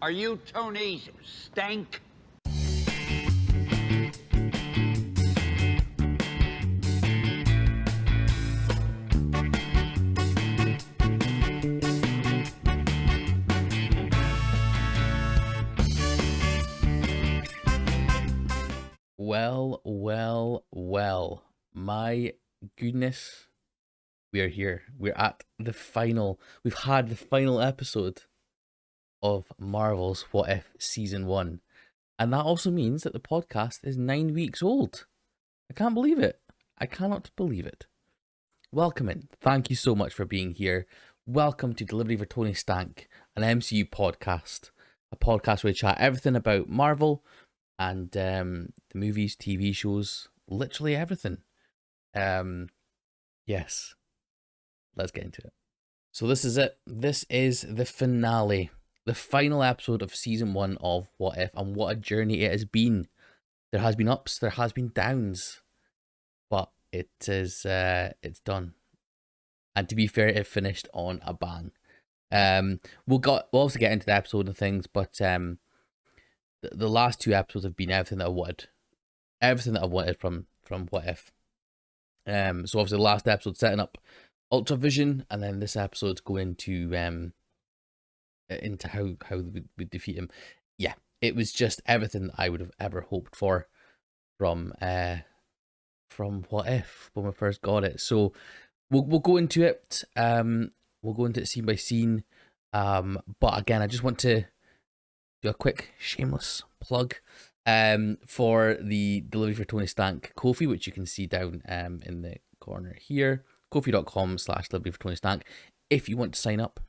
Are you Tony Stank? Well. My goodness, we are here. We're at the final. We've had the final episode of Marvel's What If Season 1. And that also means that the podcast is 9 weeks old. I can't believe it. I cannot believe it. Welcome in. Thank you so much for being here. Welcome to Delivery for Tony Stank, an MCU podcast. A podcast where we chat everything about Marvel and the movies, TV shows, literally everything. Yes, let's get into it. So this is it. This is the finale, the final episode of season 1 of What If, and what a journey it has been. There has been ups, there has been downs, but it is it's done. And to be fair, it finished on a bang. We'll also get into the episode and things, but the last two episodes have been everything that I wanted. Everything that I wanted from What If. So obviously the last episode setting up Ultra Vision, and then this episode's going into how we defeat him. Yeah, it was just everything that I would have ever hoped for from What If when we first got it. So we'll go into it. We'll go into it scene by scene. But again, I just want to do a quick shameless plug for the Delivery for Tony Stank Ko-fi, which you can see down in the corner here, ko-fi.com/Delivery for Tony Stank. If you want to sign up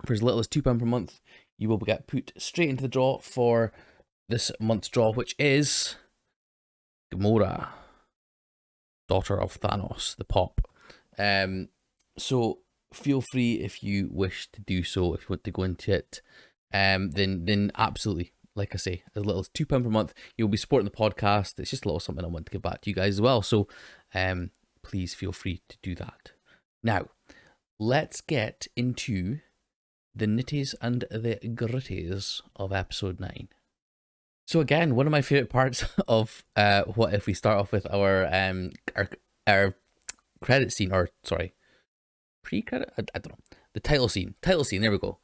for as little as £2 per month, you will get put straight into the draw for this month's draw, which is Gamora, daughter of Thanos, the Pop. So feel free if you wish to do so. If you want to go into it, then absolutely, like I say, as little as £2 per month, you'll be supporting the podcast. It's just a little something I want to give back to you guys as well. So please feel free to do that. Now, let's get into the nitties and the gritties of episode 9. So again, one of my favorite parts of What If, we start off with our credit scene, or sorry, pre-credit? I don't know. The title scene. There we go.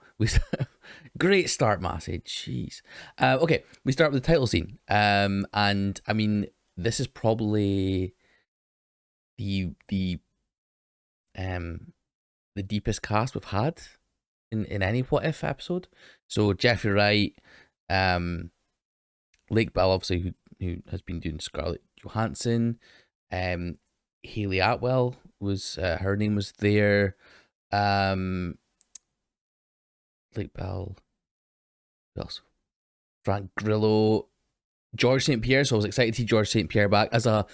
Great start, Massey. Jeez. Okay, we start with the title scene. And I mean, this is probably the deepest cast we've had in any What If episode. So Jeffrey Wright, Lake Bell, obviously, who has been doing Scarlett Johansson, Haley Atwell was her name was there. Lake Bell, who else? Frank Grillo, George St. Pierre. So I was excited to see George St. Pierre back as a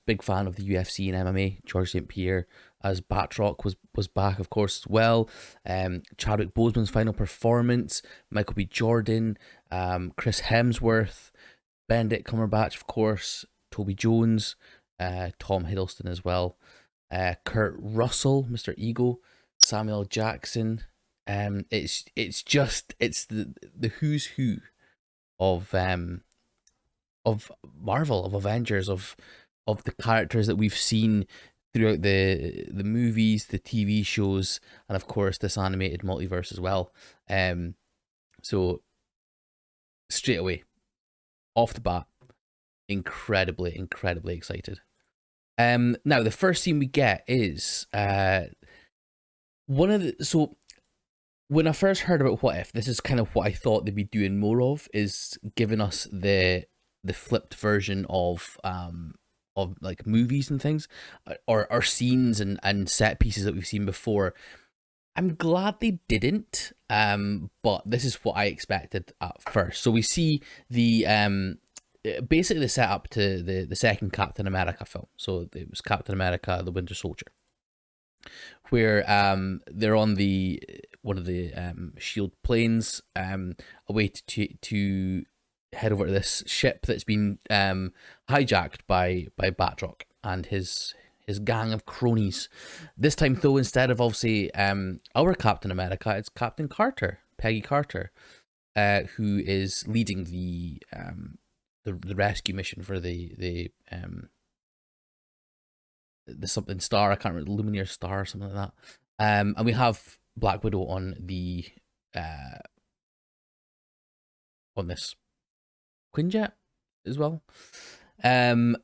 big fan of the UFC and MMA. George St. Pierre as Batroc was back, of course, as well. Chadwick Boseman's final performance, Michael B. Jordan, Chris Hemsworth, Benedict Cumberbatch, of course, Toby Jones, Tom Hiddleston as well, Kurt Russell, Mr. Ego, Samuel Jackson. It's the who's who of Marvel, of Avengers, of the characters that we've seen throughout the movies, the TV shows, and of course this animated multiverse as well. So straight away, off the bat, incredibly excited. Now the first scene we get is so when I first heard about What If, this is kind of what I thought they'd be doing more of, is giving us the flipped version of like movies and things, or scenes and set pieces that we've seen before. I'm glad they didn't, but this is what I expected at first. So we see the basically the setup to the second Captain America film. So it was Captain America: The Winter Soldier, where they're on one of the Shield planes, away to head over to this ship that's been hijacked by Batroc and his gang of cronies. This time, though, instead of obviously our Captain America, it's Captain Carter, Peggy Carter. who is leading the rescue mission for the something star. I can't remember, Lumineer Star or something like that. And we have Black Widow on the on this Quinjet as well. I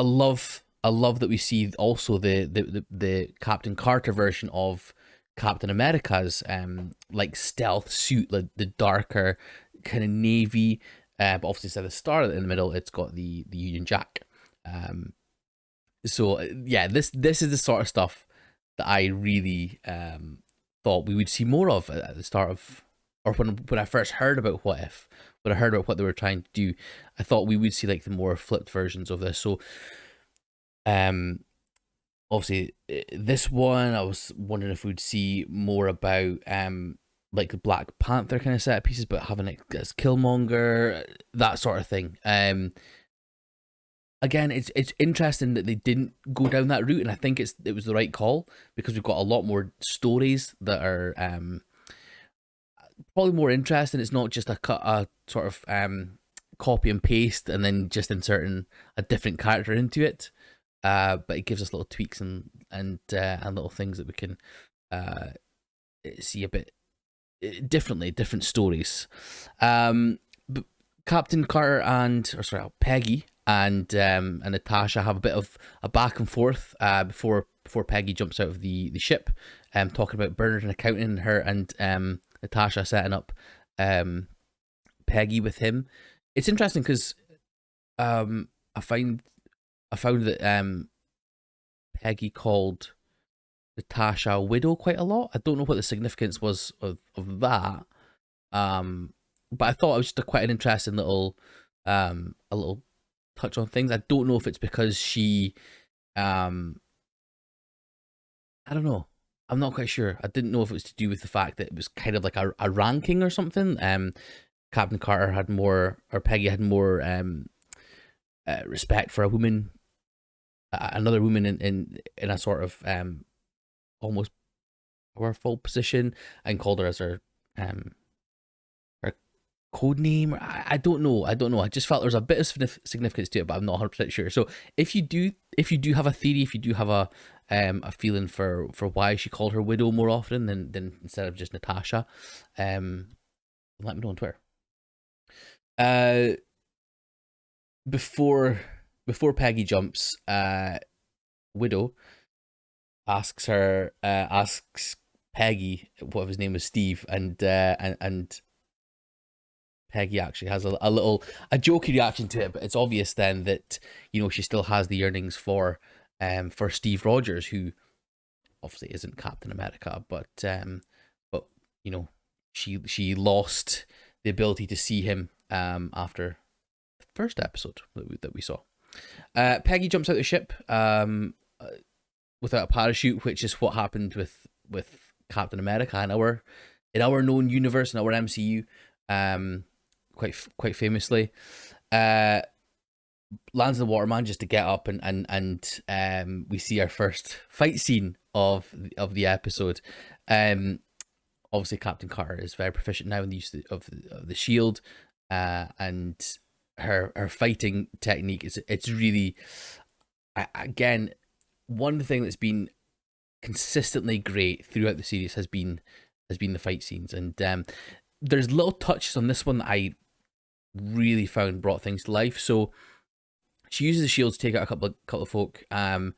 love that we see also the Captain Carter version of Captain America's like stealth suit, like the darker kind of navy, but obviously instead of the star in the middle, it's got the Union Jack. So yeah, this is the sort of stuff that I really thought we would see more of at the start of, or when I first heard about What If, when I heard about what they were trying to do, I thought we would see like the more flipped versions of this. So obviously this one, I was wondering if we'd see more about like the Black Panther kind of set of pieces, but having it as Killmonger, that sort of thing. Again, it's interesting that they didn't go down that route, and I think it was the right call, because we've got a lot more stories that are probably more interesting. It's not just a sort of copy and paste and then just inserting a different character into it, but it gives us little tweaks and little things that we can see a bit differently, different stories. But Captain Carter Peggy and Natasha have a bit of a back and forth before Peggy jumps out of the ship, talking about Bernard and accounting, her and Natasha setting up Peggy with him. It's interesting because I found that Peggy called Natasha a widow quite a lot. I don't know what the significance was of that, but I thought it was just quite an interesting little a little touch on things. I don't know if it's because she I don't know. I'm not quite sure. I didn't know if it was to do with the fact that it was kind of like a ranking or something. Captain Carter had more, or Peggy had more respect for a woman, another woman in a sort of almost powerful position, and called her as her code name. I don't know. I just felt there was a bit of significance to it, but I'm not 100% sure. So if you do have a theory, if you do have a feeling for why she called her widow more often than instead of just Natasha, let me know on Twitter. Before Peggy jumps, Widow asks Peggy what his name was, Steve, and Peggy actually has a jokey reaction to it, but it's obvious then that, you know, she still has the yearnings for Steve Rogers, who obviously isn't Captain America, but you know, she lost the ability to see him after the first episode that we saw. Peggy jumps out the ship without a parachute, which is what happened with Captain America in our known universe, in our MCU. Quite famously, lands in the water man just to get up, and we see our first fight scene of the episode. Obviously Captain Carter is very proficient now in the use of the shield, and her fighting technique it's really, again, one thing that's been consistently great throughout the series has been the fight scenes, and there's little touches on this one that I really found brought things to life. So she uses the shield to take out a couple of folk, then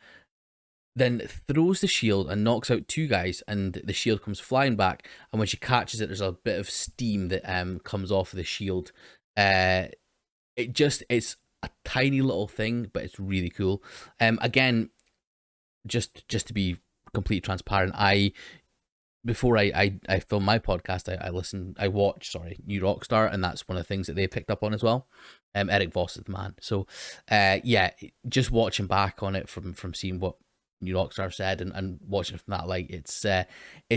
throws the shield and knocks out two guys, and the shield comes flying back, and when she catches it, there's a bit of steam that comes off the shield. It's a tiny little thing, but it's really cool. Again, just to be completely transparent, before I film my podcast, I watched New Rockstar, and that's one of the things that they picked up on as well. Eric Voss is the man. So yeah, just watching back on it from seeing what New Rockstar said and watching it from that light, it's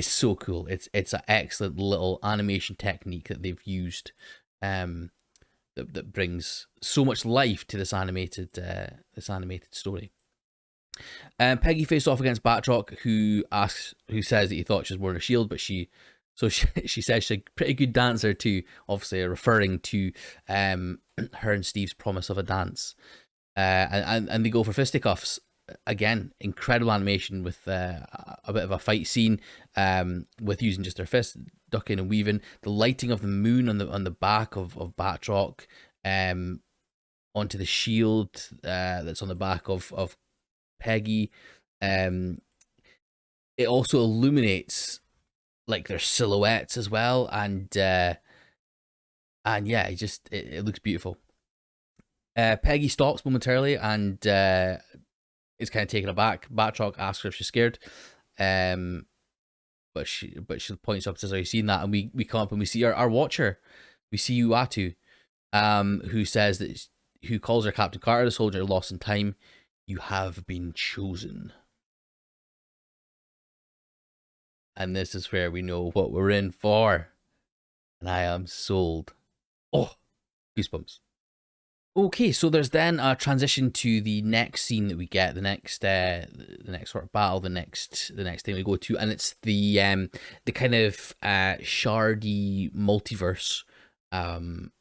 so cool. It's an excellent little animation technique that they've used, that brings so much life to this animated story. Peggy faced off against Batroc, who says that he thought she was wearing a shield, but she So she says she's a pretty good dancer too, obviously referring to her and Steve's promise of a dance. And they go for fisticuffs. Again, incredible animation with a bit of a fight scene, with using just their fists, ducking and weaving. The lighting of the moon on the back of Batroc, onto the shield that's on the back of Peggy. It also illuminates like their silhouettes as well, and yeah, it looks beautiful. Peggy stops momentarily and is kind of taken aback. Batroc asks her if she's scared, but she points up and says, "Are you seeing that?" And we come up and we see our watcher, we see Uatu, who says that, who calls her Captain Carter, the soldier lost in time. You have been chosen. And this is where we know what we're in for. And I am sold. Oh, goosebumps. Okay, so there's then a transition to the next scene that we get, the next sort of battle, the next thing we go to, and it's the kind of shardy multiverse, kind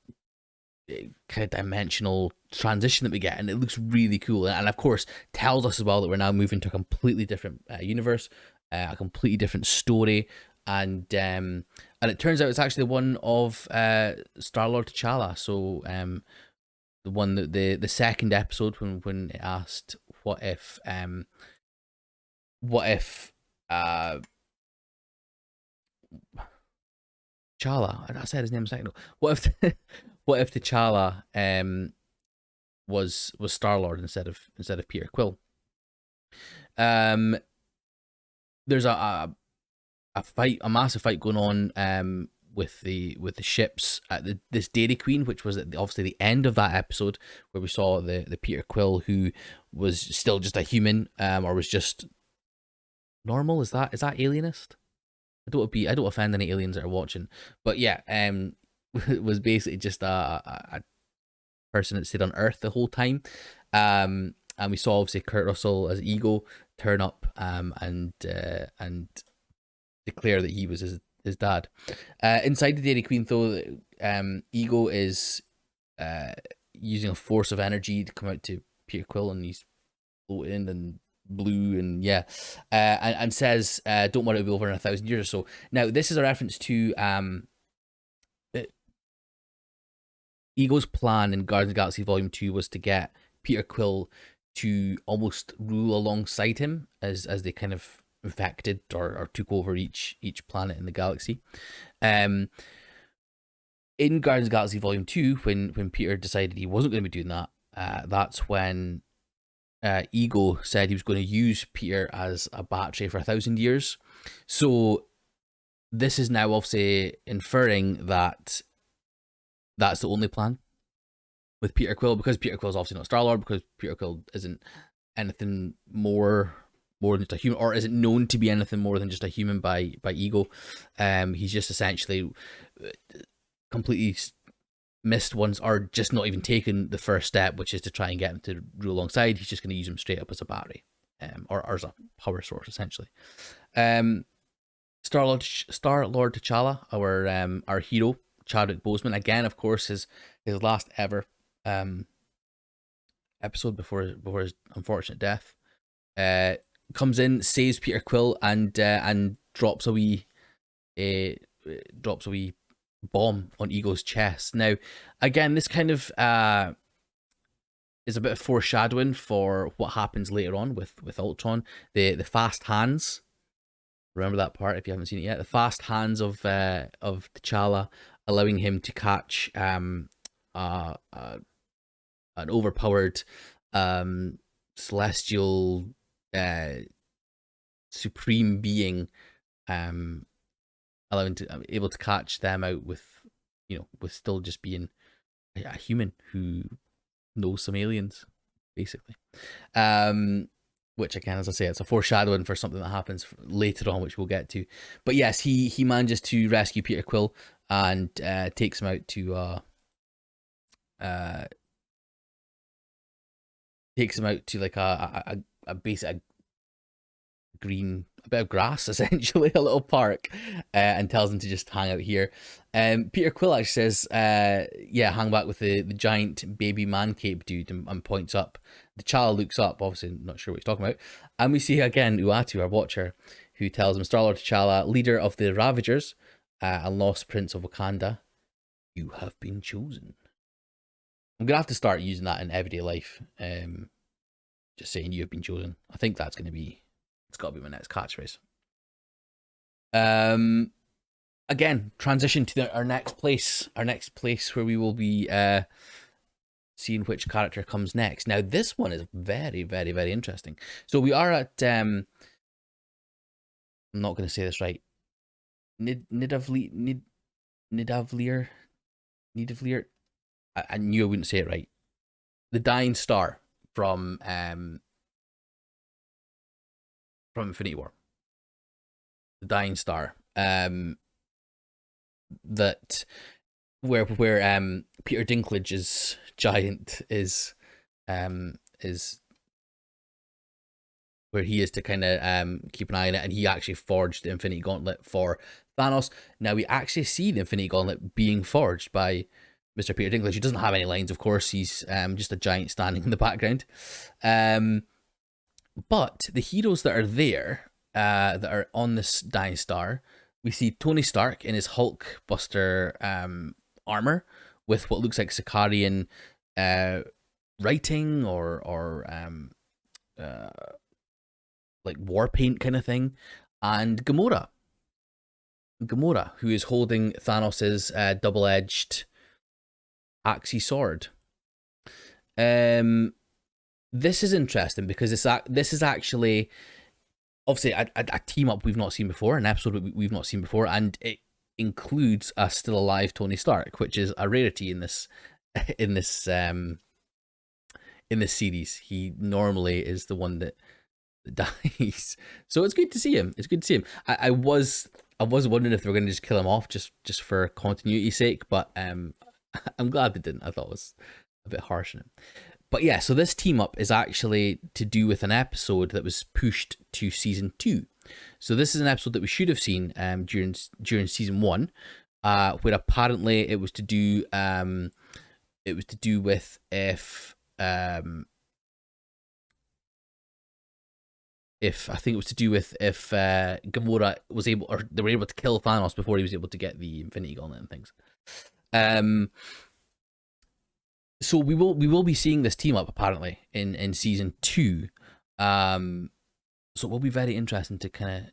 of dimensional transition that we get, and it looks really cool, and of course tells us as well that we're now moving to a completely different universe, a completely different story, and it turns out it's actually one of Star-Lord T'Challa. So the one that the second episode, when it asked what if T'Challa, I said his name a second ago. What if what if T'Challa was Star-Lord instead of Peter Quill? There's a fight, a massive fight going on with the ships at this Dairy Queen, which was at obviously the end of that episode, where we saw the Peter Quill, who was still just a human, or was just normal. Is that alienist? I don't offend any aliens that are watching, but yeah, was basically just a person that stayed on Earth the whole time. And we saw obviously Kurt Russell as Ego turn up, and declare that he was his dad. Inside the Dairy Queen, though, Ego is using a force of energy to come out to Peter Quill, and he's floating and blue, and yeah, and says, "Don't worry, it'll be over in 1,000 years or so." Now, this is a reference to Ego's plan in Guardians of the Galaxy Volume 2 was to get Peter Quill to almost rule alongside him as they kind of infected or took over each planet in the galaxy. In Guardians of the Galaxy Volume 2, when Peter decided he wasn't going to be doing that, that's when Ego said he was going to use Peter as a battery for 1,000 years. So this is now obviously inferring that that's the only plan with Peter Quill, because Peter Quill is obviously not Star-Lord, because Peter Quill isn't anything more than just a human, or isn't known to be anything more than just a human by Ego. He's just essentially completely missed once, or just not even taken the first step, which is to try and get him to rule alongside. He's just going to use him straight up as a battery, or as a power source, essentially. Star-Lord T'Challa, our hero, Chadwick Boseman, again, of course, his last ever episode before his unfortunate death, comes in, saves Peter Quill, and drops a wee bomb on Ego's chest. Now, again, this kind of is a bit of foreshadowing for what happens later on with Ultron. The fast hands. Remember that part if you haven't seen it yet. The fast hands of T'Challa, allowing him to catch an overpowered celestial supreme being, allowing to able to catch them out with still just being a human who knows some aliens, basically. Which again, as I say, it's a foreshadowing for something that happens later on, which we'll get to. But yes, he manages to rescue Peter Quill and takes him out to like a basic green grass, essentially, a little park, and tells them to just hang out here. Peter Quill actually says, yeah, hang back with the giant baby man cape dude, and points up. T'Challa looks up, obviously not sure what he's talking about, and we see again Uatu, our watcher, who tells him, Star-Lord T'Challa, leader of the Ravagers, and lost prince of Wakanda, you have been chosen. I'm gonna have to start using that in everyday life. Just saying you have been chosen. I think that's gonna be, it's got to be my next catchphrase. Again, transition to our next place where we will be seeing which character comes next. Now, this one is very, very, very interesting. So we are at I'm not going to say this right. Nidavlir. I knew I wouldn't say it right. The Dying Star from Infinity War. The Dying Star. That where Peter Dinklage's giant is where he is to kind of keep an eye on it, and he actually forged the Infinity Gauntlet for Thanos. Now we actually see the Infinity Gauntlet being forged by Mr. Peter Dinklage. He doesn't have any lines, of course. He's just a giant standing in the background. But the heroes that are there, that are on this Dying Star, we see Tony Stark in his Hulk Buster armor with what looks like Sicarian writing or like war paint kind of thing, and Gamora, who is holding Thanos's double-edged axe sword. This is interesting because this is actually obviously a team up we've not seen before, an episode we've not seen before, and it includes a still alive Tony Stark, which is a rarity in this series. He normally is the one that dies, so it's good to see him. I was wondering if they were going to just kill him off just for continuity's sake, but I'm glad they didn't. I thought it was a bit harsh on him. But yeah, so this team up is actually to do with an episode that was pushed to season 2. So this is an episode that we should have seen during season 1, where apparently it was to do with if I think it was to do with if Gamora was able, or they were able to kill Thanos before he was able to get the Infinity Gauntlet and things. So we will be seeing this team up apparently in season 2. So it will be very interesting to kind of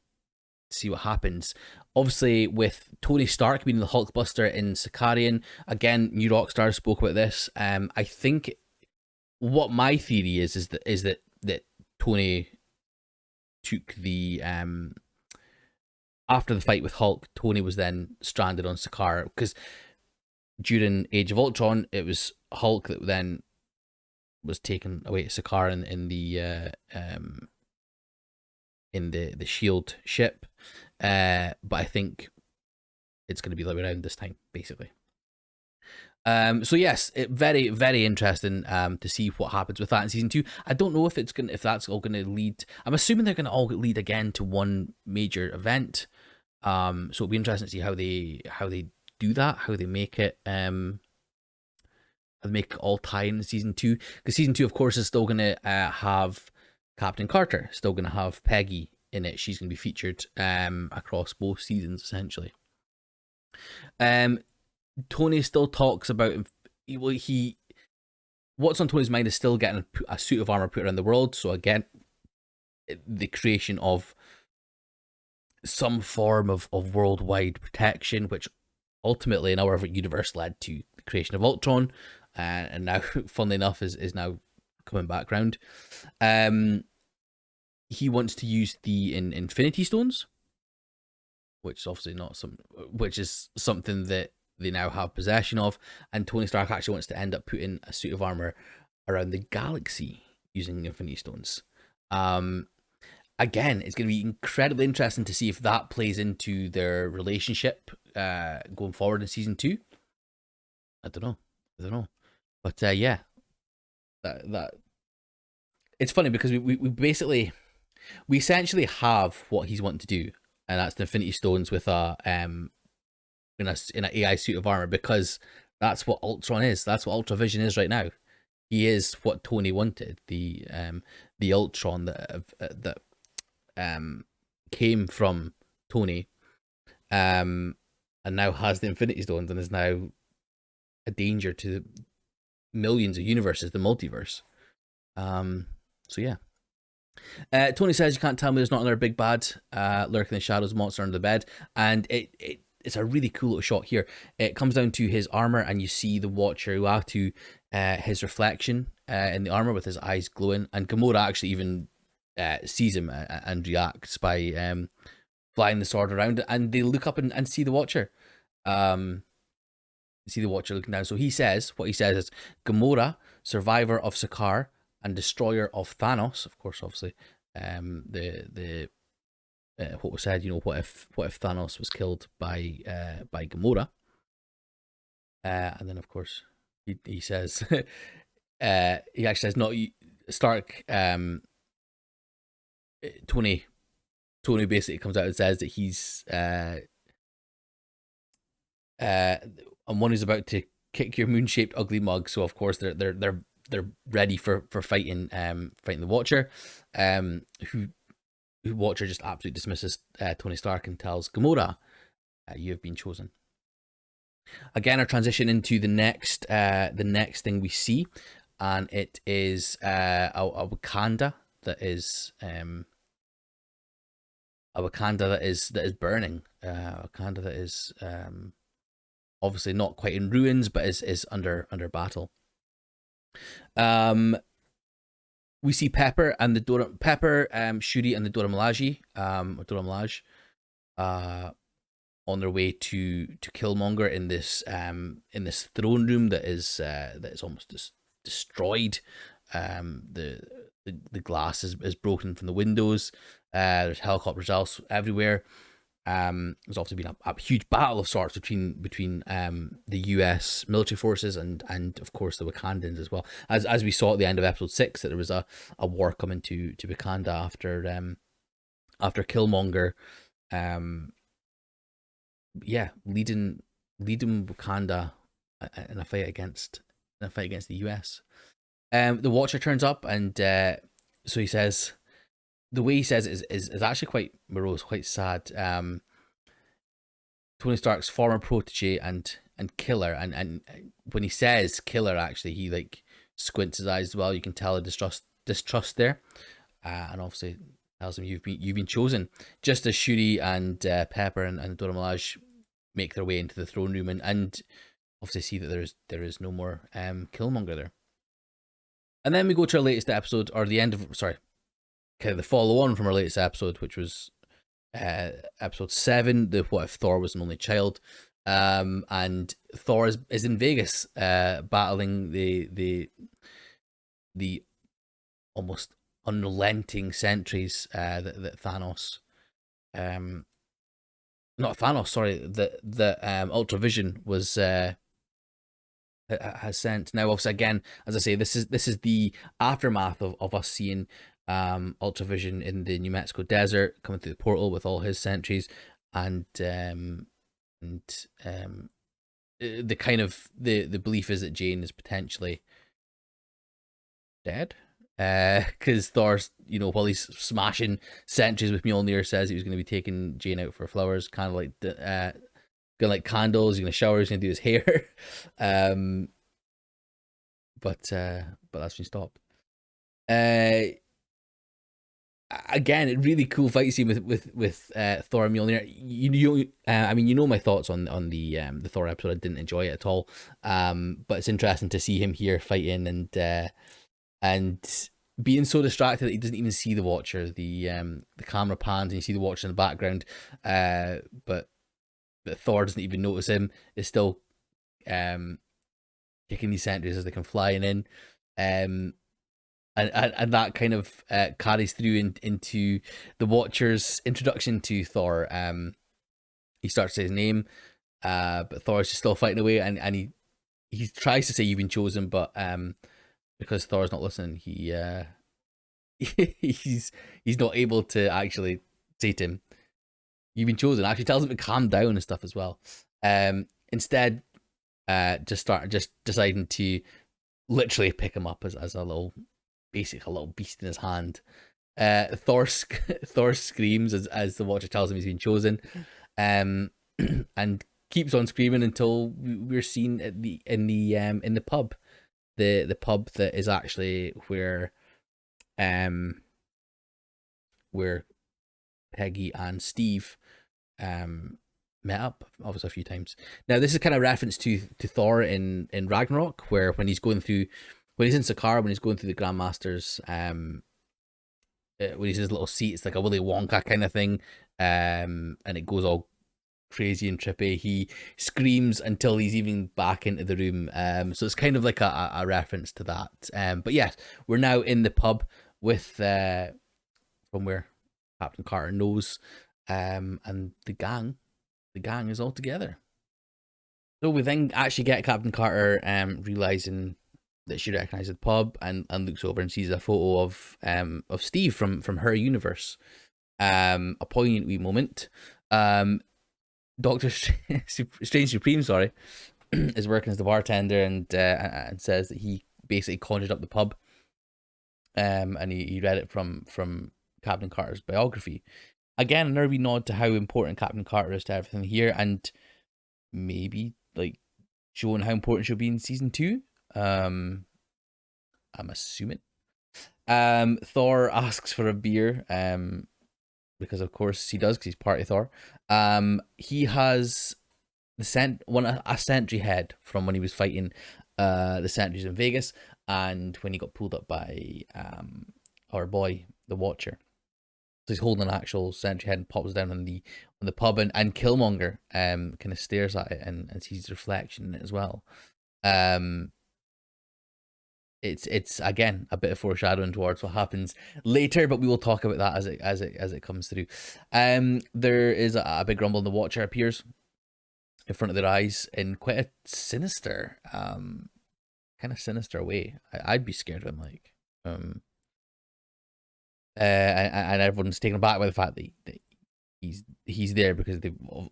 see what happens. Obviously, with Tony Stark being the Hulkbuster in Sicarian, again, New Rockstar spoke about this. I think what my theory is that Tony took the after the fight with Hulk, Tony was then stranded on Sakaar, because during Age of Ultron, it was Hulk that then was taken away to Sakaar in the Shield ship. But I think it's going to be the other way around this time, basically. So yes, very, very interesting to see what happens with that in season 2. I don't know if that's all gonna lead. I'm assuming they're gonna all lead again to one major event. So it'll be interesting to see how they do that, how they make it all tie in season 2. Because season 2, of course, is still gonna have Captain Carter, still gonna have Peggy in it. She's gonna be featured across both seasons, essentially. Tony still talks about what's on Tony's mind is still getting a suit of armor put around the world. So again, the creation of some form of worldwide protection, which ultimately in our universe led to the creation of Ultron, and now, funnily enough, is now coming back round. He wants to use the Infinity Stones, which is obviously which is something that they now have possession of, and Tony Stark actually wants to end up putting a suit of armor around the galaxy using Infinity Stones. Again, it's going to be incredibly interesting to see if that plays into their relationship going forward in season 2. I don't know, but yeah, that it's funny because we basically, we essentially have what he's wanting to do, and that's the Infinity Stones with a in an AI suit of armor, because that's what Ultron is. That's what Ultravision is right now. He is what Tony wanted. The Ultron that came from Tony, and now has the Infinity Stones and is now a danger to millions of universes, the multiverse. So yeah. Tony says, "You can't tell me there's not another big bad lurking in the shadows, monster under the bed," and it's a really cool little shot here. It comes down to his armor, and you see the Watcher who have to his reflection in the armor with his eyes glowing, and Gamora actually even sees him and reacts by flying the sword around, and they look up and see the Watcher. See the Watcher looking down. So he says, what he says is, "Gamora, survivor of Sakaar and destroyer of Thanos." Of course, obviously, the what was said. You know, what if Thanos was killed by Gamora? And then of course he says, he actually says, "Not Stark." Tony basically comes out and says that he's and one who's about to kick your moon-shaped ugly mug. So of course they're ready for fighting the Watcher, who Watcher just absolutely dismisses Tony Stark and tells Gamora, "You have been chosen." Again, our transition into the next thing we see, and it is a Wakanda that is burning, a Wakanda that is obviously not quite in ruins, but is under battle. We see Pepper and the Shuri and the Dora Milaje, on their way to Killmonger in this throne room that is almost destroyed. The glass is broken from the windows. There's helicopters else everywhere. There's obviously been a huge battle of sorts between the US military forces and of course the Wakandans as well. As we saw at the end of episode 6, that there was a war coming to Wakanda after Killmonger, leading Wakanda in a fight against the US. The Watcher turns up, and so he says, the way he says it is actually quite morose, quite sad. Tony Stark's former protege and killer, and when he says killer, actually he like squints his eyes as well. You can tell a distrust there, and obviously tells him, you've been chosen. Just as Shuri and Pepper and Dora Milaje make their way into the throne room, and obviously see that there is no more Killmonger there. And then we go to our latest episode, or the end of kind of the follow on from our latest episode, which was episode 7, the What If Thor Was an Only Child. And Thor is in Vegas, battling the almost unrelenting sentries that Thanos, not Thanos, sorry, that Ultravision was has sent. Now, obviously, again, as I say, this is the aftermath of us seeing Ultravision in the New Mexico desert, coming through the portal with all his sentries, and the kind of the belief is that Jane is potentially dead, because Thor's, while he's smashing sentries with Mjolnir, says he was going to be taking Jane out for flowers, kind of like gonna light candles, he's gonna shower, he's gonna do his hair. But that's been stopped. Again, a really cool fight scene with Thor and Mjolnir. I mean, my thoughts on the Thor episode. I didn't enjoy it at all. But it's interesting to see him here fighting and being so distracted that he doesn't even see the Watcher. The camera pans and you see the Watcher in the background. But Thor doesn't even notice him. Is still kicking these sentries as they come flying in. And that kind of carries through into the Watcher's introduction to Thor. He starts to say his name, but Thor's just still fighting away, and he tries to say, "You've been chosen," but because Thor's not listening, he he's not able to actually say to him, "You've been chosen." Actually, tells him to calm down and stuff as well. Instead, just deciding to literally pick him up as a little beast in his hand. Thor Thor screams as the Watcher tells him he's been chosen, and keeps on screaming until we're seen at in the pub, the pub that is actually where Peggy and Steve met up obviously a few times. Now this is kind of reference to Thor in Ragnarok, where when he's in Sakaar, when he's going through the Grandmaster's when he's in his little seat, it's like a Willy Wonka kind of thing, and it goes all crazy and trippy. He screams until he's even back into the room. So it's kind of like a reference to that. But yes, we're now in the pub with from where Captain Carter knows, and the gang is all together. So we then actually get Captain Carter realizing that she recognizes the pub and looks over and sees a photo of Steve from her universe. A poignant wee moment. Doctor Strange Supreme, sorry, is working as the bartender and says that he basically conjured up the pub. And he read it from Captain Carter's biography. Again, another wee nod to how important Captain Carter is to everything here, and maybe like showing how important she'll be in season 2. I'm assuming. Thor asks for a beer, because of course he does, because he's part of Thor. He has a sentry head from when he was fighting the sentries in Vegas, and when he got pulled up by our boy, the Watcher. So he's holding an actual sentry head and pops down on the pub, and Killmonger kind of stares at it and sees the reflection in it as well. It's again a bit of foreshadowing towards what happens later, but we will talk about that as it comes through. There is a big rumble, and the Watcher appears in front of their eyes in quite a sinister, kind of sinister way. I'd be scared of him, like, and everyone's taken aback by the fact that he's there, because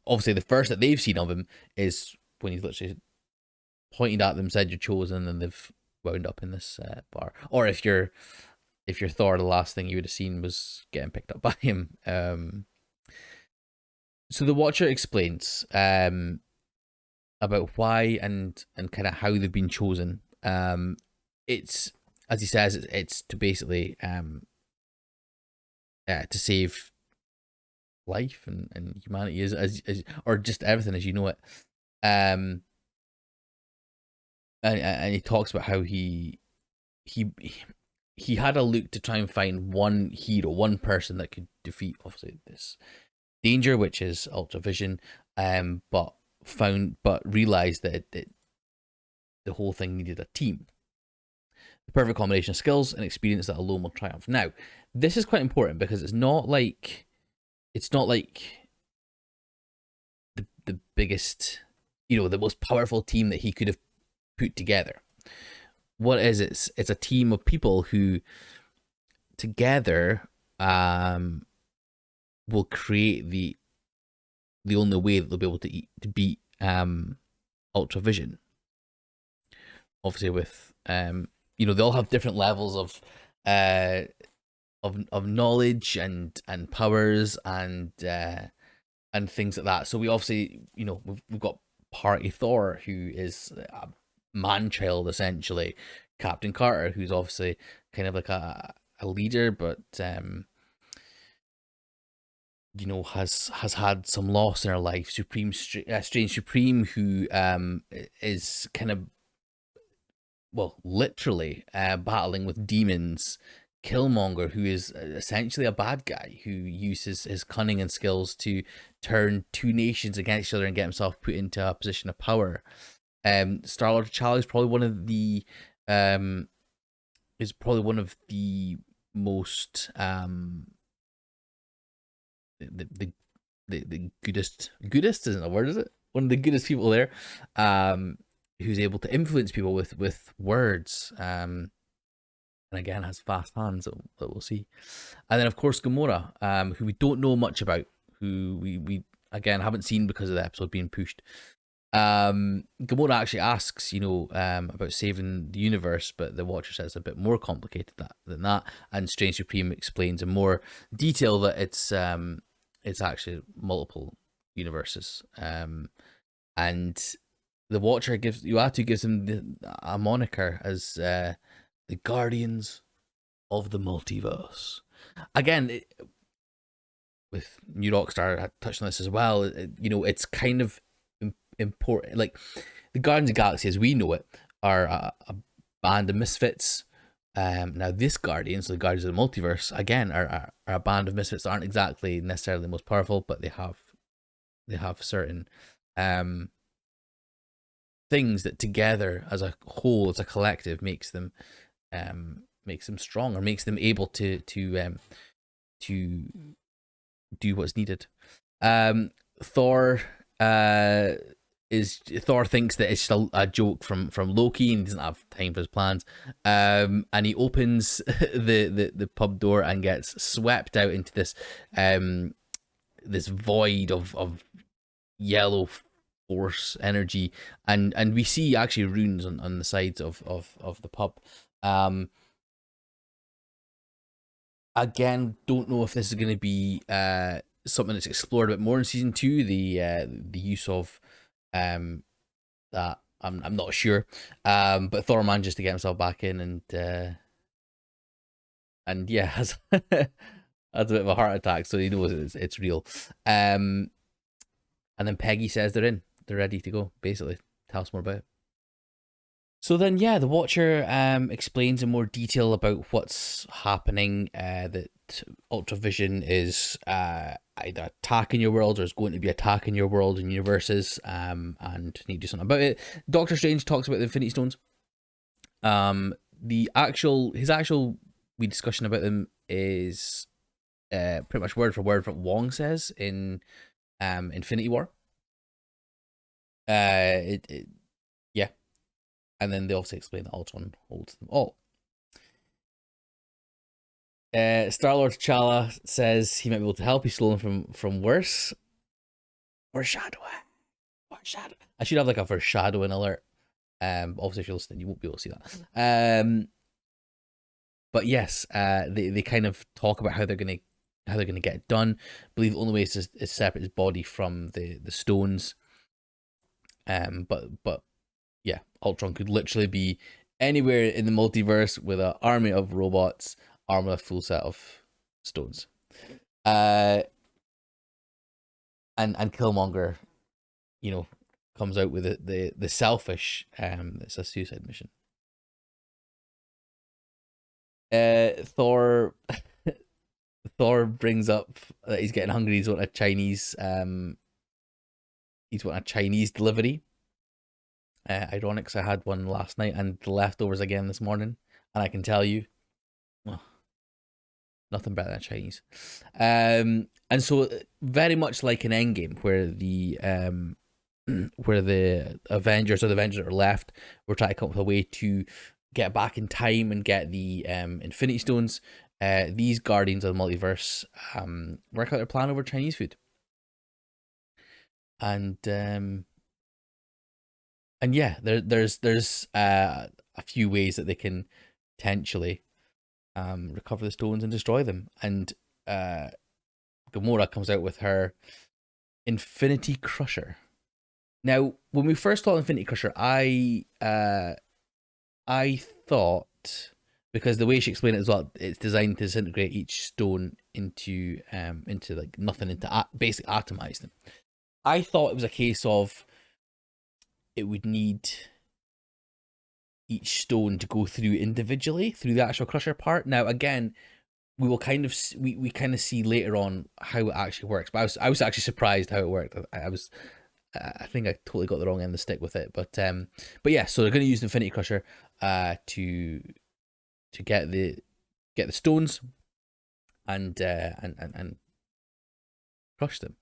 obviously the first that they've seen of him is when he's literally pointed at them, said you're chosen, and they've wound up in this bar. Or if you're Thor, the last thing you would have seen was getting picked up by him. So the Watcher explains about why and kind of how they've been chosen. It's, as he says, it's to basically to save life and humanity as or just everything as you know it. And he talks about how he had a look to try and find one hero, one person that could defeat obviously this danger, which is Ultra Vision, but realized that the whole thing needed a team. The perfect combination of skills and experience that alone will triumph. Now, this is quite important because it's not like the biggest, the most powerful team that he could have put together. What is it? It's a team of people who together will create the only way that they'll be able to beat Ultra Vision. Obviously, with they all have different levels of knowledge and powers and things like that. So we obviously, we've got Party Thor, who is a man-child essentially. Captain Carter, who's obviously kind of like a leader, but has had some loss in her life. Strange Supreme, who is kind of, well, literally battling with demons. Killmonger, who is essentially a bad guy who uses his cunning and skills to turn two nations against each other and get himself put into a position of power. Star-Lord T'Challa is probably one of the most the goodest isn't a word, is it? One of the goodest people there, who's able to influence people with words, and again has fast hands that we'll see. And then of course Gamora, who we don't know much about, who we again haven't seen because of the episode being pushed. Gamora actually asks, about saving the universe, but the Watcher says it's a bit more complicated than that. And Strange Supreme explains in more detail that it's actually multiple universes. And the Watcher gives him a moniker as the Guardians of the Multiverse. Again, with New Rockstar, I touched on this as well. It's kind of important. Like the Guardians of the Galaxy, as we know it, are a band of misfits. Now this Guardians, the Guardians of the Multiverse, again are a band of misfits that aren't exactly necessarily the most powerful, but they have certain things that together as a whole, as a collective, makes them strong, or makes them able to do what's needed. Thor thinks that it's just a joke from Loki, and he doesn't have time for his plans. And he opens the pub door and gets swept out into this this void of yellow force energy, and we see actually runes on the sides of the pub. Again, don't know if this is going to be something that's explored a bit more in season 2. The use of that I'm not sure. But Thor manages to get himself back in, and yeah, has has a bit of a heart attack, so he knows it's real. And then Peggy says they're in. They're ready to go, basically. Tell us more about it. So then, yeah, the Watcher explains in more detail about what's happening, that Ultravision is either attacking your world or is going to be attacking your world and universes, and need to do something about it. Doctor Strange talks about the Infinity Stones. His actual discussion about them is pretty much word for word what Wong says in Infinity War. Yeah. And then they also explain that Ultron holds them all. Star-Lord T'Challa says he might be able to help. He's stolen from worse. Foreshadowing. I should have like a foreshadowing alert. Obviously, if you're listening, you won't be able to see that. But yes, they kind of talk about how they're gonna get it done. I believe the only way is to separate his body from the stones. But yeah, Ultron could literally be anywhere in the multiverse with an army of robots, armed with a full set of stones. And Killmonger, comes out with the selfish, it's a suicide mission. Thor brings up that he's getting hungry. He's wanting a Chinese delivery. Ironic, 'cause I had one last night and the leftovers again this morning, and I can tell you, nothing better than Chinese. And so very much like in Endgame, where the Avengers that are left were trying to come up with a way to get back in time and get the Infinity Stones. These Guardians of the Multiverse work out their plan over Chinese food. And yeah, there's a few ways that they can potentially recover the stones and destroy them. And Gamora comes out with her Infinity Crusher. Now, when we first saw Infinity Crusher, I thought, because the way she explained it as well, it's designed to disintegrate each stone into like nothing, into basically atomize them. I thought it was a case of it would need each stone to go through individually through the actual crusher part. Now, again, we will kind of we kind of see later on how it actually works. But I was actually surprised how it worked. I think I totally got the wrong end of the stick with it. But yeah, so they're going to use the Infinity Crusher to get the stones and crush them.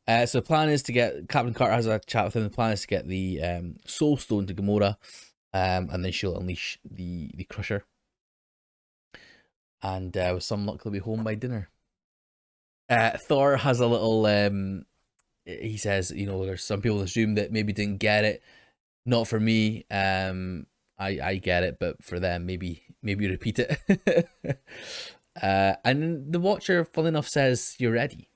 So the plan is to get Captain Carter has a chat with him. The plan is to get the Soul Stone to Gamora, and then she'll unleash the Crusher. and with some luck they'll be home by dinner. Thor has a little. He says, you know, there's some people assume that maybe didn't get it. Not for me. I get it, but for them, maybe repeat it. And the Watcher, funnily enough, says you're ready.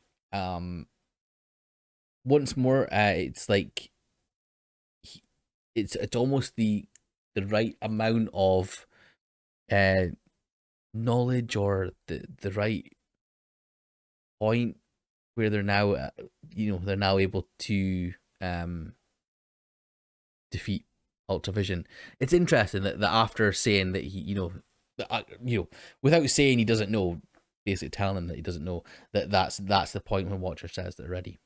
Once more, it's like it's almost the right amount of uh knowledge, or the right point where they're now they're now able to defeat Ultravision. It's interesting that after saying that he without saying he doesn't know, basically telling him that he doesn't know, that's the point when Watcher says they're ready.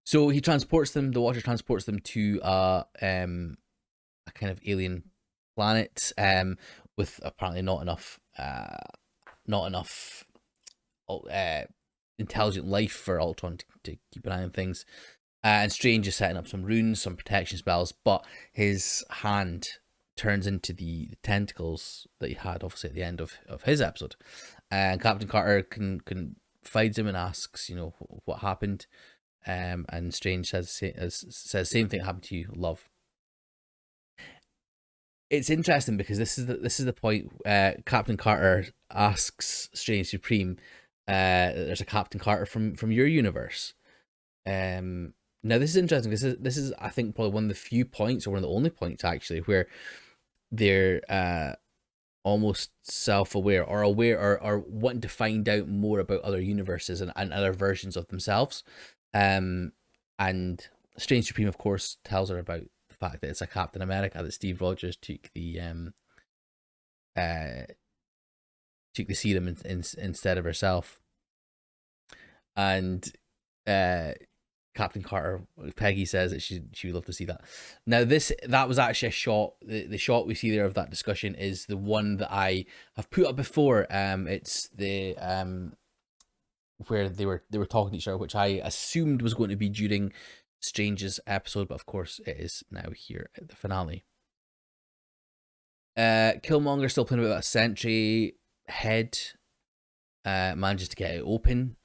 So he transports them. The Watcher transports them to a kind of alien planet with apparently not enough intelligent life for Ultron to keep an eye on things. And Strange is setting up some runes, some protection spells, but his hand turns into the tentacles that he had obviously at the end of his episode. And Captain Carter finds him and asks, what happened. And Strange says same thing happened to you, love. It's interesting because this is the point. Captain Carter asks Strange Supreme, "There's a Captain Carter from your universe." Now this is interesting because this is I think probably one of the few points, or one of the only points actually, where they're almost self-aware or aware, or wanting to find out more about other universes and other versions of themselves. And Strange Supreme, of course, tells her about the fact that it's a Captain America, that Steve Rogers took the serum instead of herself. And Captain Carter, Peggy, says that she would love to see that. Now that was actually a shot. The shot we see there of that discussion is the one that I have put up before. It's the where they were talking to each other, which I assumed was going to be during Strange's episode, but of course it is now here at the finale. Killmonger still playing with that sentry head. Manages to get it open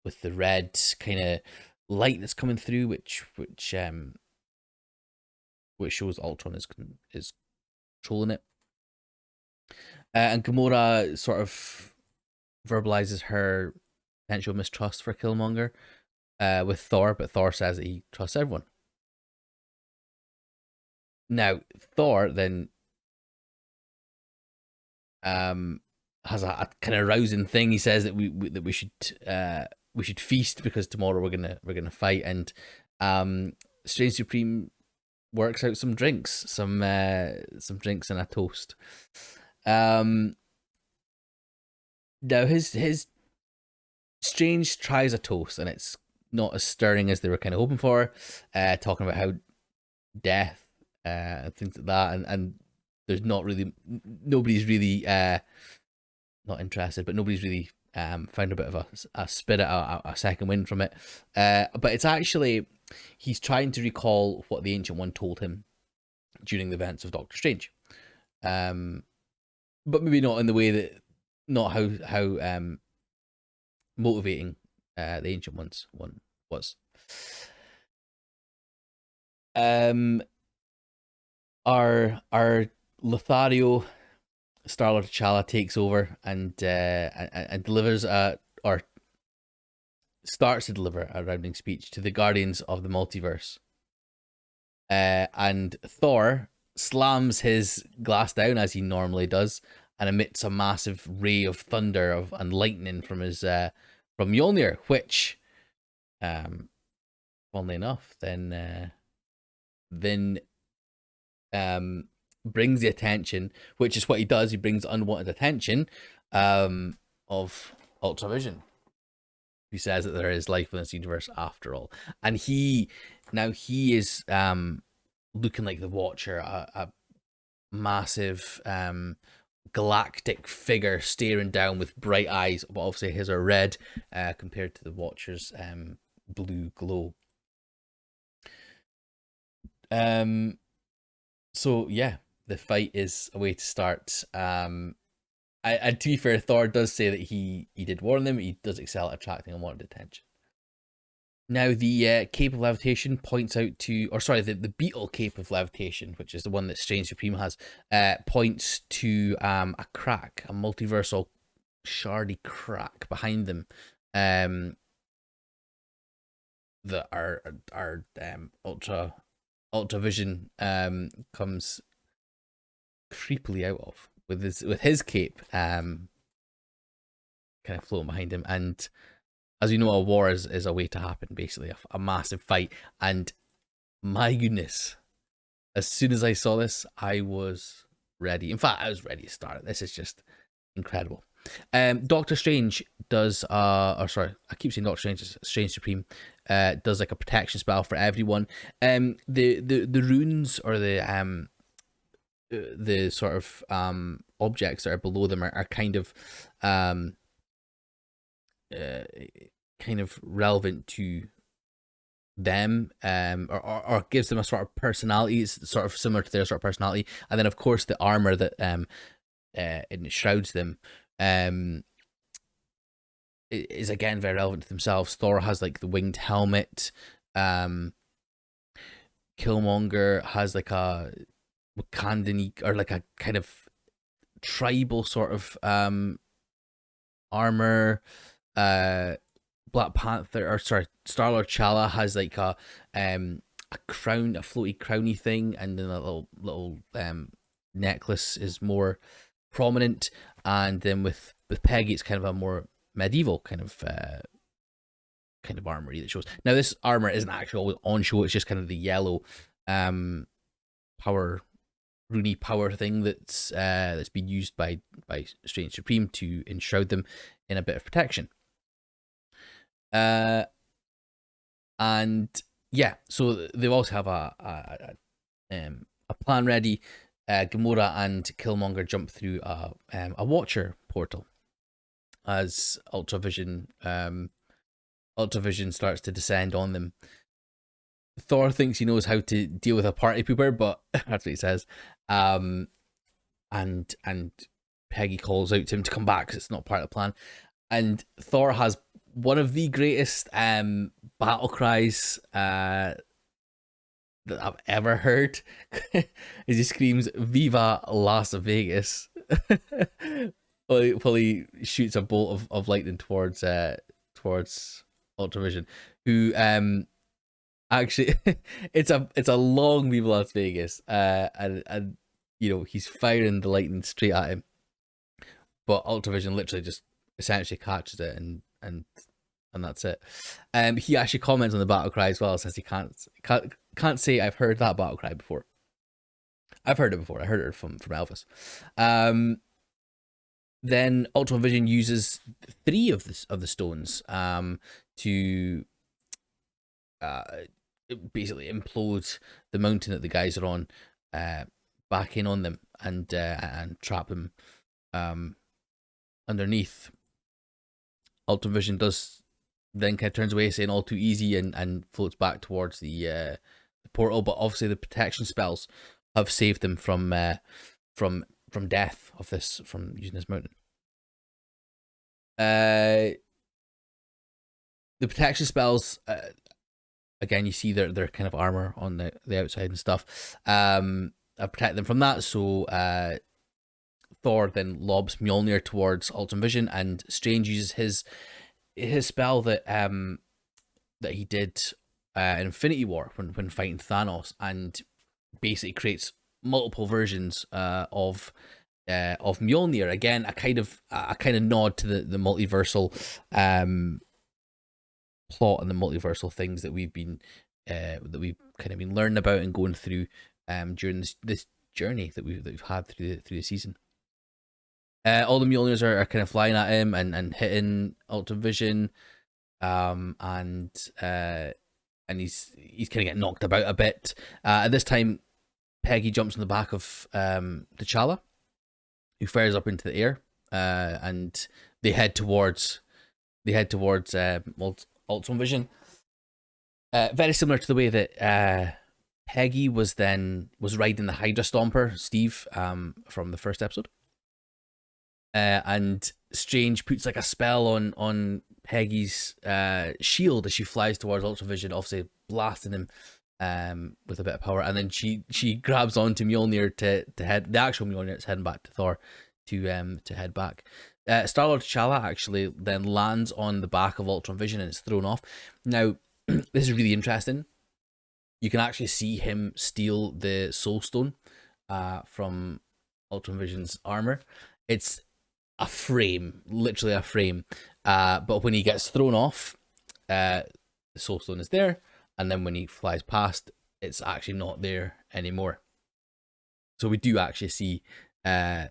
with the red kind of light that's coming through, which shows Ultron is controlling it. And Gamora sort of verbalizes her potential mistrust for Killmonger with Thor, but Thor says that he trusts everyone. Now Thor then has a kind of rousing thing. He says that we should feast because tomorrow we're gonna fight. And Strange Supreme works out some drinks and a toast. Now his Strange tries a toast and it's not as stirring as they were kind of hoping for. Talking about how death and things like that, and there's nobody's really not interested, but nobody's really found a bit of a spirit, a second wind from it. But it's actually, he's trying to recall what the Ancient One told him during the events of Doctor Strange. But maybe not in the way that, not how motivating the Ancient One was. Our Lothario Star-Lord T'Challa takes over and delivers or starts to deliver a rounding speech to the Guardians of the Multiverse. And Thor slams his glass down as he normally does and emits a massive ray of thunder and lightning from his from Mjolnir, which funnily enough then brings the attention, which is what he does. He brings unwanted attention of Ultravision, who says that there is life in this universe after all. And he is looking like the Watcher, a massive galactic figure staring down with bright eyes, but obviously his are red compared to the Watcher's blue glow. So yeah, the fight is a way to start. And to be fair, Thor does say that he did warn them. He does excel at attracting unwanted attention. Now, the cape of levitation points out to, or sorry, the beetle cape of levitation, which is the one that Strange Supreme has, points to a crack, a multiversal shardy crack behind them. That our ultra vision comes creepily out of with his cape kind of floating behind him. And as we know, a war is a way to happen, basically a massive fight. And my goodness, as soon as I saw this, I was ready. In fact, I was ready to start. This is just incredible. Doctor Strange does or sorry, I keep saying Doctor Strange, Strange Supreme does like a protection spell for everyone. The runes, or the sort of objects that are below them are kind of relevant to them, or gives them a sort of personality. It's sort of similar to their sort of personality. And then of course the armor that enshrouds them is again very relevant to themselves. Thor has like the winged helmet. Killmonger has like a Wakandan, or like a kind of tribal sort of armor. Black Panther, or sorry, Star-Lord T'Challa has like a crown, a floaty crowny thing, and then a little necklace is more prominent. And then with Peggy, it's kind of a more medieval kind of armory that shows. Now this armor isn't actually on show; it's just kind of the yellow power, Rooney power thing that's been used by Strange Supreme to enshroud them in a bit of protection. And yeah, so they also have a plan ready. Gamora and Killmonger jump through a Watcher portal as Ultravision starts to descend on them. Thor thinks he knows how to deal with a party pooper, but that's what he says. And Peggy calls out to him to come back because it's not part of the plan. And Thor has one of the greatest battle cries that I've ever heard. As he screams "Viva Las Vegas!" while he shoots a bolt of lightning towards Ultravision, who actually it's a long "Viva Las Vegas," and you know he's firing the lightning straight at him, but Ultravision literally just essentially catches it and that's it. He actually comments on the battle cry as well, since he can't say I've heard that battle cry before. I've heard it before. I heard it from Elvis. Then Ultravision uses 3 of the stones to basically implode the mountain that the guys are on, back in on them and trap them underneath. Ultravision does then kind of turns away, saying all too easy, and floats back towards the portal. But obviously the protection spells have saved them from death from using this mountain. The protection spells, again, you see their kind of armor on the outside and stuff. Protect them from that. So Thor then lobs Mjolnir towards Ultravision, and Strange uses his spell that he did in Infinity War when fighting Thanos, and basically creates multiple versions of Mjolnir. Again, a kind of nod to the multiversal plot and the multiversal things that we've kind of been learning about and going through during this journey that we've had through the season. All the Mjolnirs are kind of flying at him and hitting Ultravision, and he's kind of getting knocked about a bit. At this time, Peggy jumps on the back of T'Challa, who fires up into the air, and they head towards Ultravision. Very similar to the way that Peggy was riding the Hydra Stomper, Steve, from the first episode. and Strange puts like a spell on Peggy's shield as she flies towards Ultravision, obviously blasting him with a bit of power, and then she grabs onto Mjolnir to head, the actual Mjolnir that's heading back to Thor to head back. Star-Lord T'Challa actually then lands on the back of Ultron Vision and it's thrown off. Now, this is really interesting. You can actually see him steal the Soul Stone from Ultron Vision's armor. It's a frame, literally a frame. But when he gets thrown off, the Soul Stone is there, and then when he flies past, it's actually not there anymore. So we do actually see the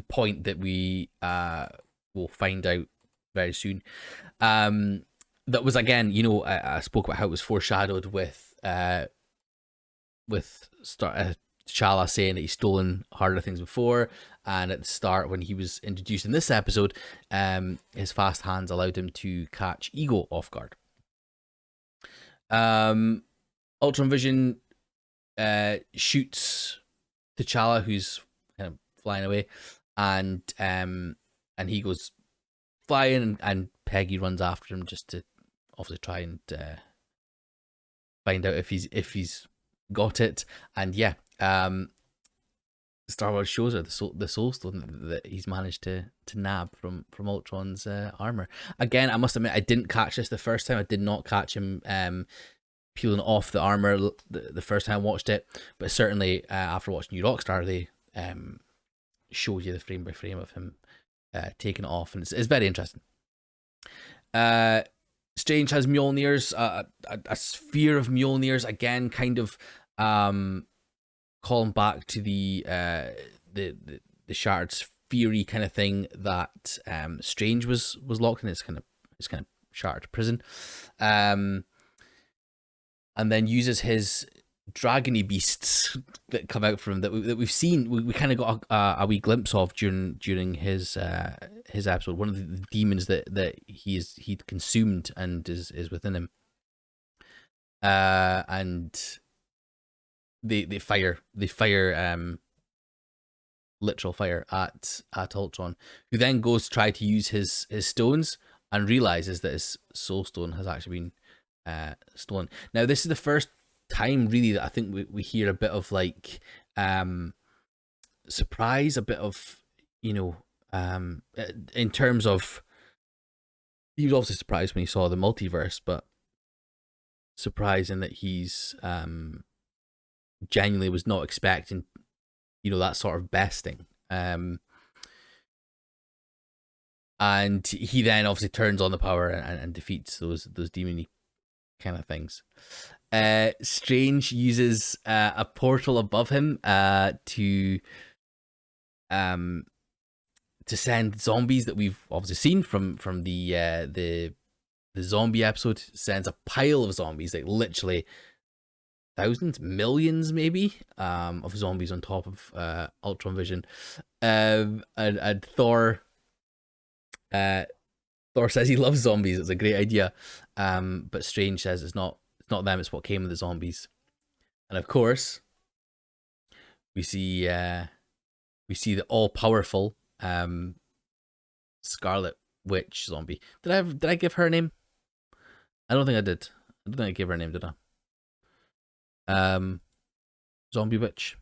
point that we will find out very soon. That was, again, you know, I spoke about how it was foreshadowed with T'Challa saying that he's stolen harder things before, and at the start when he was introduced in this episode, his fast hands allowed him to catch Ego off guard. Ultron Vision shoots T'Challa, who's kind of flying away, and he goes flying, and Peggy runs after him just to obviously try and find out if he's got it. And yeah, Star Wars shows her the soul stone that he's managed to nab from Ultron's armor. Again, I must admit, I didn't catch this the first time. I did not catch him peeling off the armor the first time I watched it, but certainly after watching New Rockstar, they showed you the frame by frame of him taking it off, and it's very interesting. Strange has Mjolnirs, a sphere of Mjolnirs, again, kind of calling back to the shattered sphere kind of thing that Strange was locked in. It's kind of shattered prison, and then uses his dragony beasts that come out from him that we've seen. We kind of got a wee glimpse of during his episode. One of the demons that he'd consumed and is within him. And they fire literal fire at Ultron, who then goes to try to use his stones and realizes that his soul stone has actually been stolen. Now, this is the first time really that I think we hear a bit of like surprise, a bit of, you know, in terms of, he was obviously surprised when he saw the multiverse, but surprising that he's genuinely was not expecting, you know, that sort of besting. And he then obviously turns on the power and defeats those demon kind of things. Strange uses a portal above him to send zombies that we've obviously seen from the zombie episode. Sends a pile of zombies, like literally thousands, millions maybe, of zombies on top of Ultron Vision. And Thor says he loves zombies. It's a great idea. But Strange says it's not them, it's what came with the zombies. And of course, we see the all-powerful Scarlet Witch zombie. Did I give her a name? I don't think I did. I don't think I gave her a name, did I? Zombie Witch.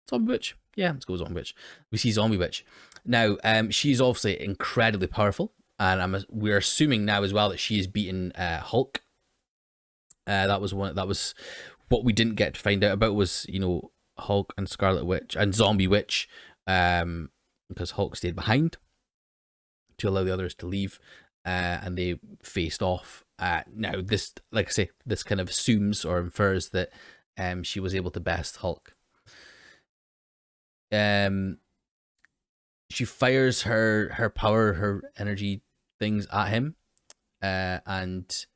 Zombie Witch? Yeah, let's go Zombie Witch. We see Zombie Witch. Now, she's obviously incredibly powerful, and we're assuming now as well that she has beaten Hulk. That was what we didn't get to find out about, was, you know, Hulk and Scarlet Witch and Zombie Witch, because Hulk stayed behind to allow the others to leave, and they faced off. Now, this, like I say, this kind of assumes or infers that she was able to best Hulk. She fires her power, her energy things at him, and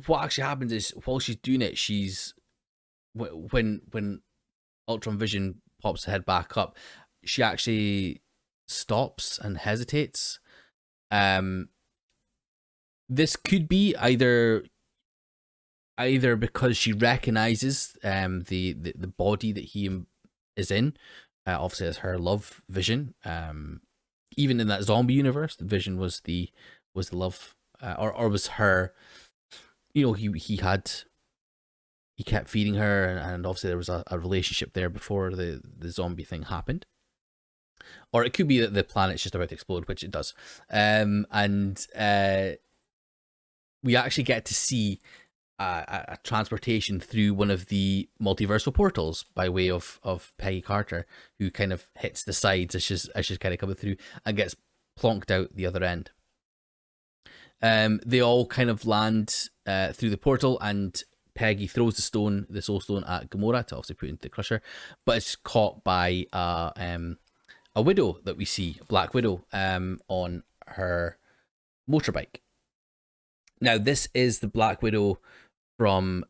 what actually happens is, while she's doing it, when Ultron Vision pops her head back up, she actually stops and hesitates. This could be either because she recognizes the body that he is in, obviously as her love, Vision. Even in that zombie universe, Vision was the love, or was her. You know, he kept feeding her, and obviously there was a relationship there before the zombie thing happened. Or it could be that the planet's just about to explode, which it does. And we actually get to see a transportation through one of the multiversal portals by way of Peggy Carter, who kind of hits the sides as she's kind of coming through and gets plonked out the other end. They all kind of land through the portal, and Peggy throws the soul stone at Gamora to obviously put into the crusher, but it's caught by a widow that we see, Black Widow, on her motorbike. Now, this is the Black Widow from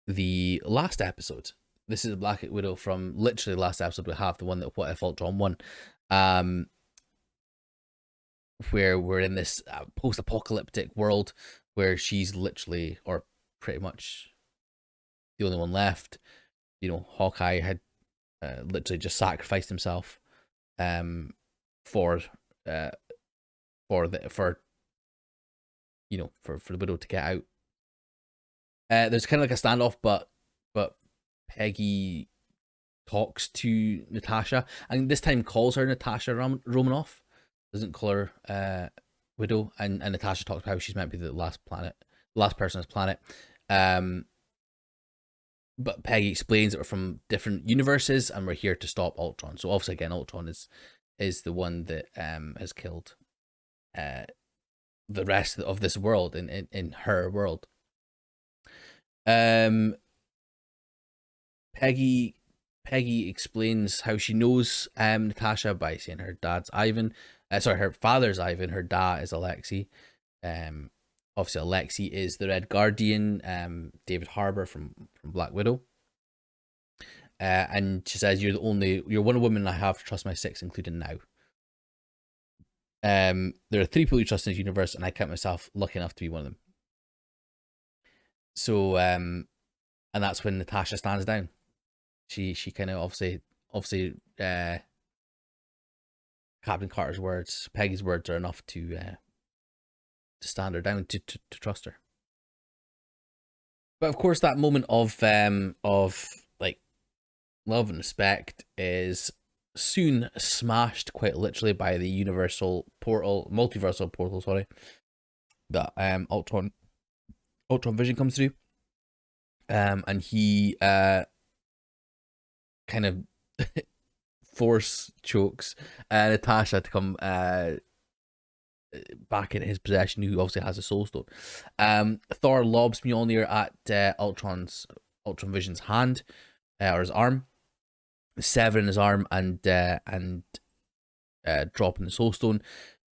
the last episode. This is the Black Widow from literally the last episode we have, the one that What If Ultron won, where we're in this post-apocalyptic world where she's literally, or pretty much, the only one left. You know, Hawkeye had literally just sacrificed himself for the widow to get out. There's kind of like a standoff, but Peggy talks to Natasha, and this time calls her Natasha Romanoff. Doesn't call her widow, and Natasha talks about how she's meant to be the last person on this planet. But Peggy explains that we're from different universes and we're here to stop Ultron. So obviously, again, Ultron is the one that has killed the rest of this world in her world. Peggy explains how she knows Natasha by saying her dad's Ivan. Her father's Ivan. Her dad is Alexei. Obviously, Alexei is the Red Guardian, David Harbour from Black Widow. And she says, you're one woman I have to trust my six, including now. There are 3 people you trust in this universe, and I count myself lucky enough to be one of them. So, and that's when Natasha stands down. She kind of obviously Captain Carter's words, Peggy's words are enough to stand her down, to trust her. But of course, that moment of like love and respect is soon smashed, quite literally, by the multiversal portal, sorry, that Ultron Vision comes through, and he kind of force chokes Natasha to come back into his possession, who obviously has a soul stone. Thor lobs Mjolnir at Ultron Vision's hand, or his arm, severing his arm and dropping the soul stone.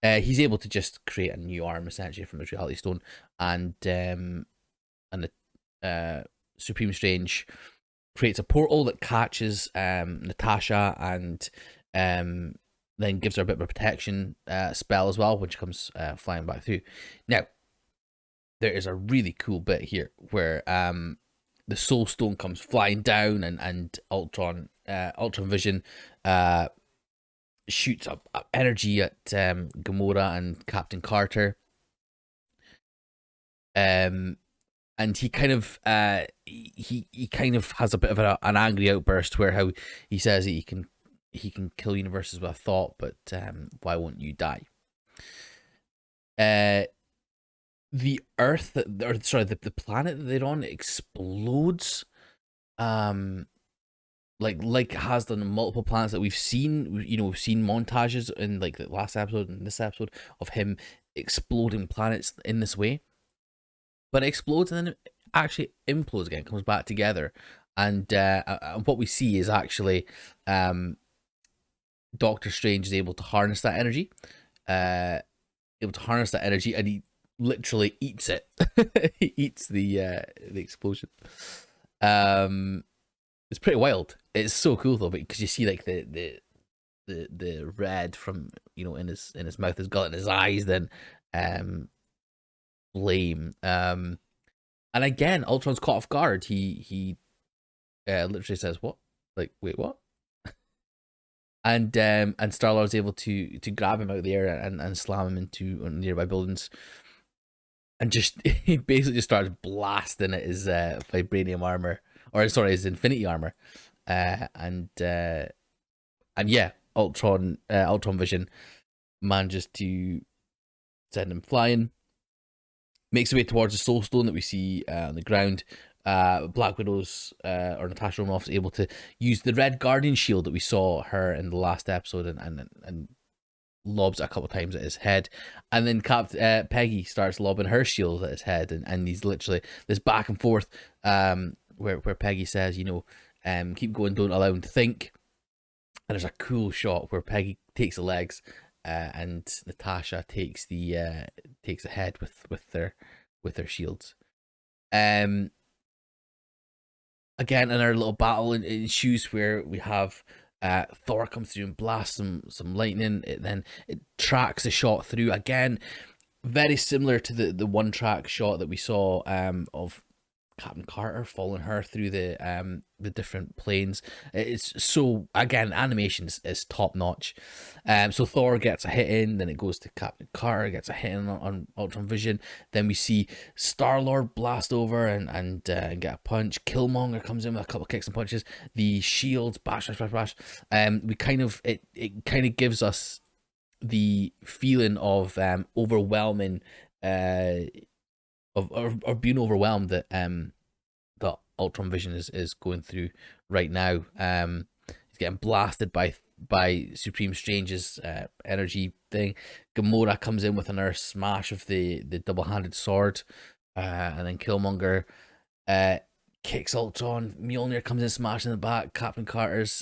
He's able to just create a new arm essentially from his reality stone, and the Supreme Strange creates a portal that catches Natasha and then gives her a bit of a protection spell as well when she comes flying back through. Now, there is a really cool bit here where the Soul Stone comes flying down, and Ultron Vision shoots up energy at Gamora and Captain Carter. And he kind of he kind of has a bit of an angry outburst where how he says that he can kill universes with a thought, but why won't you die? The Earth the planet that they're on explodes, like it has done multiple planets that we've seen. You know, we've seen montages in like the last episode and this episode of him exploding planets in this way, but it explodes and then it actually implodes again, comes back together, and what we see is actually Doctor Strange is able to harness that energy, and he literally eats it. He eats the explosion. It's pretty wild. It's so cool though, because you see like the red from, you know, in his mouth, his gullet, and his eyes, then flame. And again, Ultron's caught off guard. He literally says, "What? Like, wait, what?" And Star-Lord's able to grab him out of the air and slam him into nearby buildings, and just he basically just starts blasting at his vibranium armor, or sorry, his infinity armor, and yeah, Ultron Vision manages to send him flying, makes his way towards the Soul Stone that we see on the ground. Black Widow's or Natasha Romanoff's able to use the Red Guardian shield that we saw her in the last episode, and lobs it a couple of times at his head, and then Peggy starts lobbing her shield at his head, and he's literally this back and forth, where Peggy says, keep going, don't allow him to think. And there's a cool shot where Peggy takes the legs, and Natasha takes the head with their shields. Again, in our little battle ensues where we have Thor comes through and blasts some lightning. It tracks the shot through. Again, very similar to the one track shot that we saw of Captain Carter following her through the different planes. It's so, again, animation is top notch. So Thor gets a hit in, then it goes to Captain Carter, gets a hit in on Ultron Vision. Then we see Star-Lord blast over and get a punch. Killmonger comes in with a couple of kicks and punches. The shields bash. We kind of it kind of gives us the feeling of overwhelming of being overwhelmed that Ultron Vision is going through right now. He's getting blasted by Supreme Strange's energy thing. Gamora comes in with another smash of the double-handed sword, and then Killmonger kicks Ultron. Mjolnir comes in, smashing the back. Captain Carter's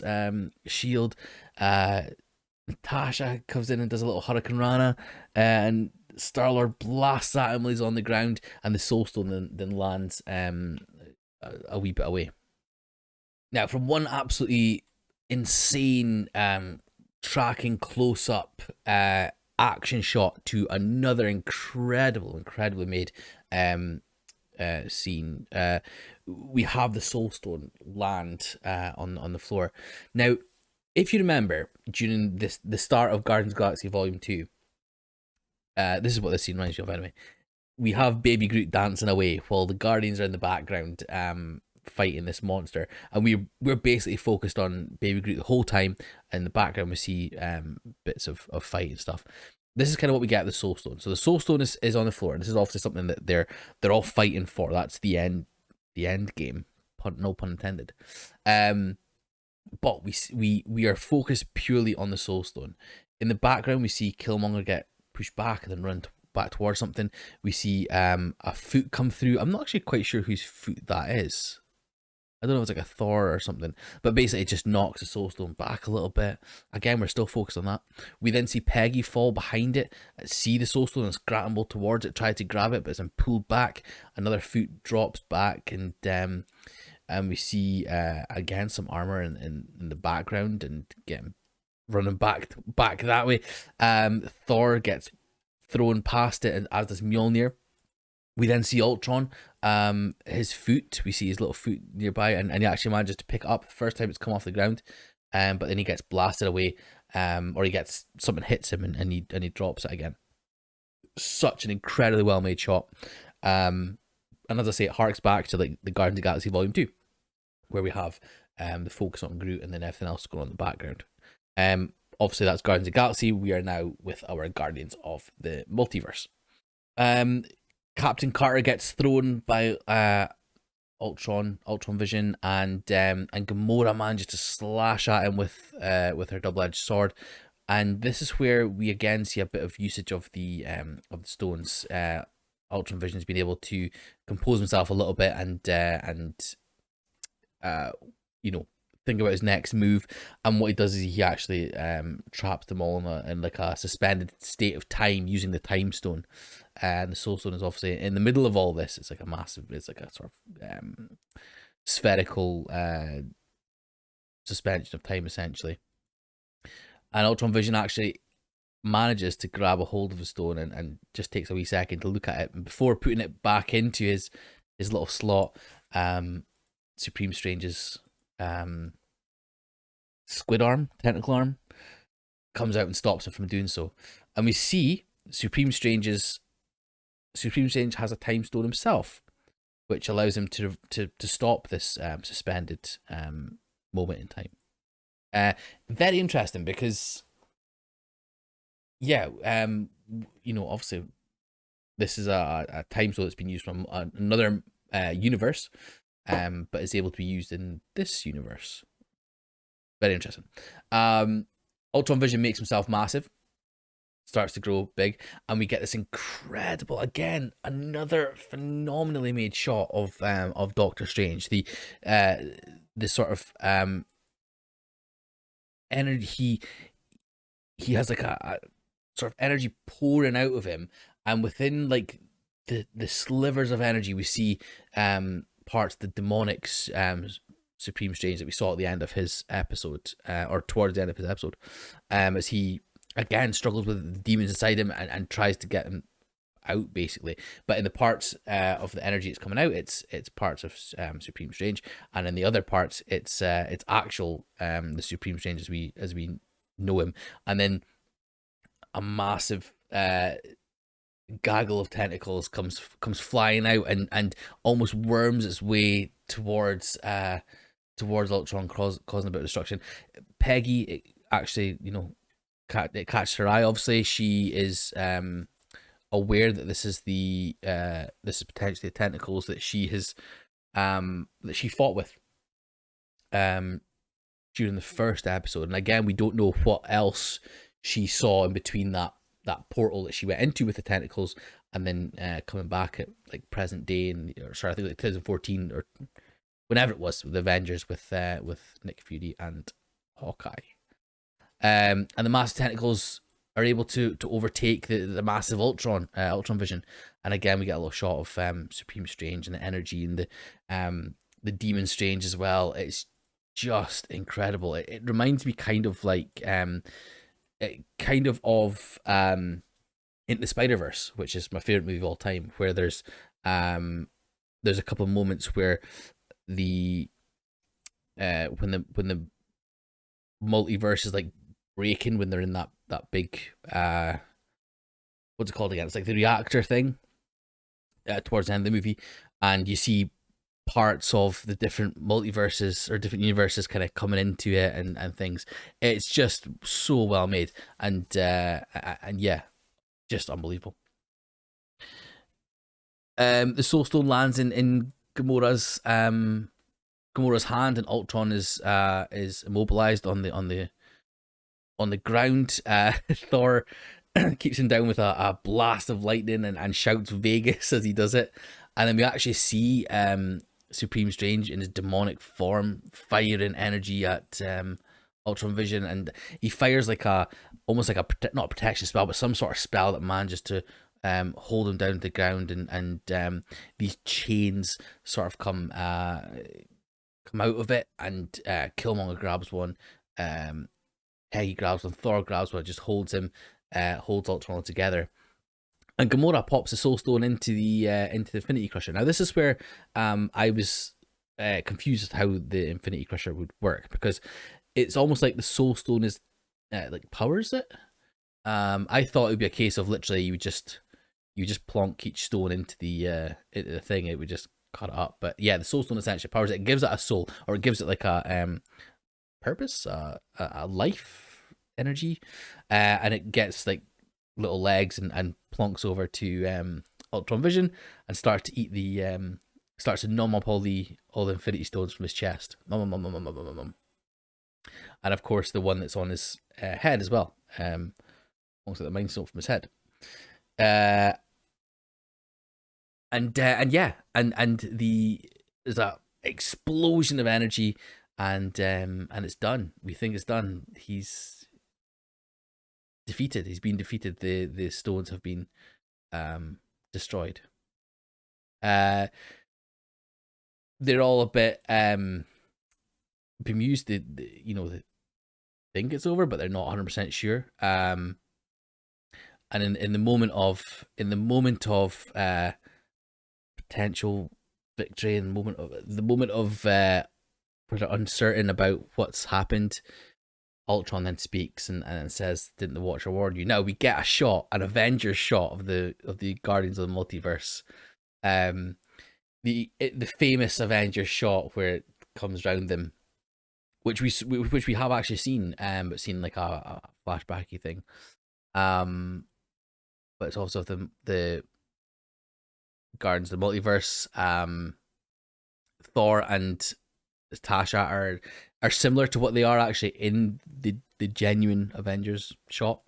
shield. Natasha comes in and does a little Hurricane Rana, and Star-Lord blasts at him while he's on the ground, and the Soul Stone then lands a wee bit away. Now, from one absolutely insane tracking close-up action shot to another incredibly made scene, we have the Soul Stone land on the floor. Now, if you remember, during the start of Guardians of the Galaxy Volume 2, this is what this scene reminds me of anyway. We have Baby Groot dancing away while the Guardians are in the background fighting this monster, and we're basically focused on Baby Groot the whole time. In the background we see bits of fight and stuff. This is kind of what we get at the Soul Stone. So the Soul Stone is on the floor, and this is obviously something that they're all fighting for. That's the end game. No pun intended. But we are focused purely on the Soul Stone. In the background we see Killmonger get pushed back and then run back towards something. We see a foot come through. I'm not actually quite sure whose foot that is. I don't know if it's like a Thor or something, but basically it just knocks the Soul Stone back a little bit. Again, we're still focused on that. We then see Peggy fall behind it, see the Soul Stone and scramble towards it, try to grab it, but it's then pulled back. Another foot drops back, and we see again some armor in the background and getting running back that way. Thor gets thrown past it, and as does Mjolnir. We then see Ultron, his foot. We see his little foot nearby, and he actually manages to pick it up the first time it's come off the ground. But then he gets blasted away, or he gets something hits him, and he drops it again. Such an incredibly well made shot. And as I say, it harks back to like the Guardians of the Galaxy Volume 2, where we have the focus on Groot and then everything else going on in the background. Obviously that's Guardians of the Galaxy. We are now with our Guardians of the Multiverse. Captain Carter gets thrown by Ultron Vision, and Gamora manages to slash at him with her double-edged sword. And this is where we again see a bit of usage of the stones. Ultron Vision's been able to compose himself a little bit and think about his next move. And what he does is he actually traps them all in like a suspended state of time using the time stone. And the Soul Stone is obviously in the middle of all this. It's like a sort of spherical suspension of time, essentially. And Ultron Vision actually manages to grab a hold of the stone and just takes a wee second to look at it. And before putting it back into his little slot, Supreme Strange's squid arm, tentacle arm, comes out and stops him from doing so. And we see Supreme Strange has a time stone himself, which allows him to stop this suspended moment in time. Very interesting because, yeah, obviously this is a time stone that's been used from another universe, but is able to be used in this universe. Very interesting. Ultron Vision makes himself massive, starts to grow big, and we get this incredible, again, another phenomenally made shot of Doctor Strange. The sort of energy he has, like a sort of energy pouring out of him, and within like the slivers of energy we see parts of the demonic Supreme Strange that we saw at the end of his episode, or towards the end of his episode, as he again struggles with the demons inside him and tries to get them out, basically. But in the parts of the energy that's coming out, it's parts of Supreme Strange, and in the other parts, it's actual the Supreme Strange as we know him. And then a massive gaggle of tentacles comes flying out and almost worms its way towards Ultron, causing a bit of destruction. Peggy, it actually, it catches her eye. Obviously, she is aware that this is potentially the tentacles that she has that she fought with during the first episode. And again, we don't know what else she saw in between that portal that she went into with the tentacles, and then coming back at like present day, I think like 2014 or whenever it was, with the Avengers with Nick Fury and Hawkeye. And the massive tentacles are able to overtake the massive Ultron Vision, and again we get a little shot of Supreme Strange and the energy and the Demon Strange as well. It's just incredible. It reminds me kind of like Into the Spider-Verse, which is my favorite movie of all time, where there's a couple of moments where the when the multiverse is like breaking, when they're in that big what's it called again? It's like the reactor thing towards the end of the movie, and you see parts of the different multiverses or different universes kind of coming into it and things. It's just so well made, and yeah, just unbelievable. The Soul Stone lands in Gamora's hand, and Ultron is immobilized on the ground. Thor keeps him down with a blast of lightning and shouts Vegas as he does it. And then we actually see Supreme Strange in his demonic form firing energy at Ultron Vision, and he fires like almost like not a protection spell, but some sort of spell that manages to hold him down to the ground, and these chains sort of come out of it, and Killmonger grabs one, Peggy grabs one, Thor grabs one, just holds Ultron all together. And Gamora pops the Soul Stone into the Infinity Crusher. Now this is where I was confused as to how the Infinity Crusher would work, because it's almost like the Soul Stone is like powers it. I thought it would be a case of literally you just plonk each stone into the thing, it would just cut it up. But yeah, the Soul Stone essentially powers it. It gives it a soul, or it gives it like a purpose, a life energy, and it gets like little legs and plonks over to Ultron Vision and starts to nom up all the Infinity Stones from his chest. Nom, nom, nom, nom, nom, nom, nom. And of course the one that's on his head as well, almost like the Mind Stone from his head. And there's that explosion of energy, and it's done. We think it's done. He's defeated. He's been defeated. The stones have been destroyed. They're all a bit bemused. They think it's over, but they're not 100% sure. And in the moment of potential victory, and the moment of where they're uncertain about what's happened, Ultron then speaks and says, "Didn't the Watcher warn you?" Now we get a shot, an Avengers shot of the Guardians of the Multiverse, the famous Avengers shot where it comes round them, which we have actually seen, but seen like a flashbacky thing, but it's also the Guardians of the Multiverse. Thor and Natasha are similar to what they are actually in the genuine Avengers shot.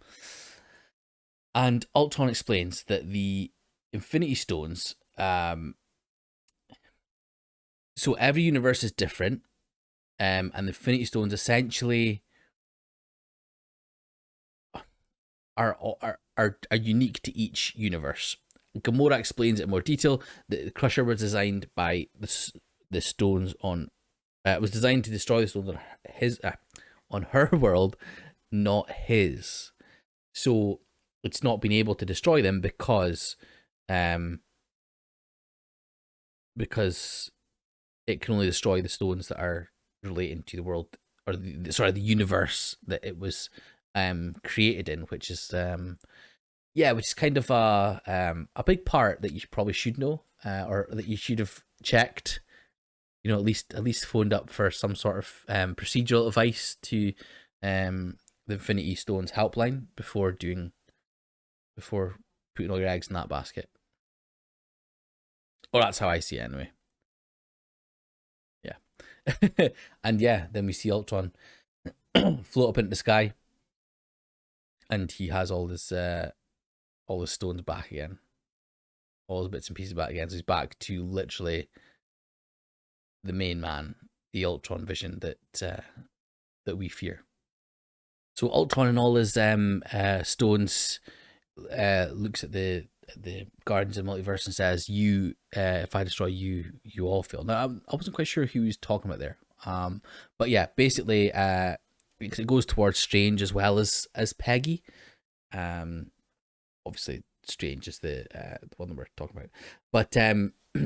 And Ultron explains that the Infinity Stones, so every universe is different, and the Infinity Stones essentially are unique to each universe. Gamora explains it in more detail. The Crusher was designed by the stones on. It was designed to destroy the stones on on her world, not his. So it's not been able to destroy them because it can only destroy the stones that are relating to the world, or the universe that it was created in, which is which is kind of a big part that you probably should know, or that you should have checked. You know, at least phoned up for some sort of procedural advice to the Infinity Stones helpline before putting all your eggs in that basket. Well, that's how I see it anyway. Yeah. And yeah, then we see Ultron float up into the sky, and he has all his stones back again, all his bits and pieces back again. So he's back to literally the main man, the Ultron Vision that we fear. So Ultron and all his stones looks at the Guardians of the Multiverse and says, "You, if I destroy you, you all fail." Now I wasn't quite sure who he was talking about there, but yeah, basically, because it goes towards Strange as well as Peggy. Obviously, Strange is the one that we're talking about, but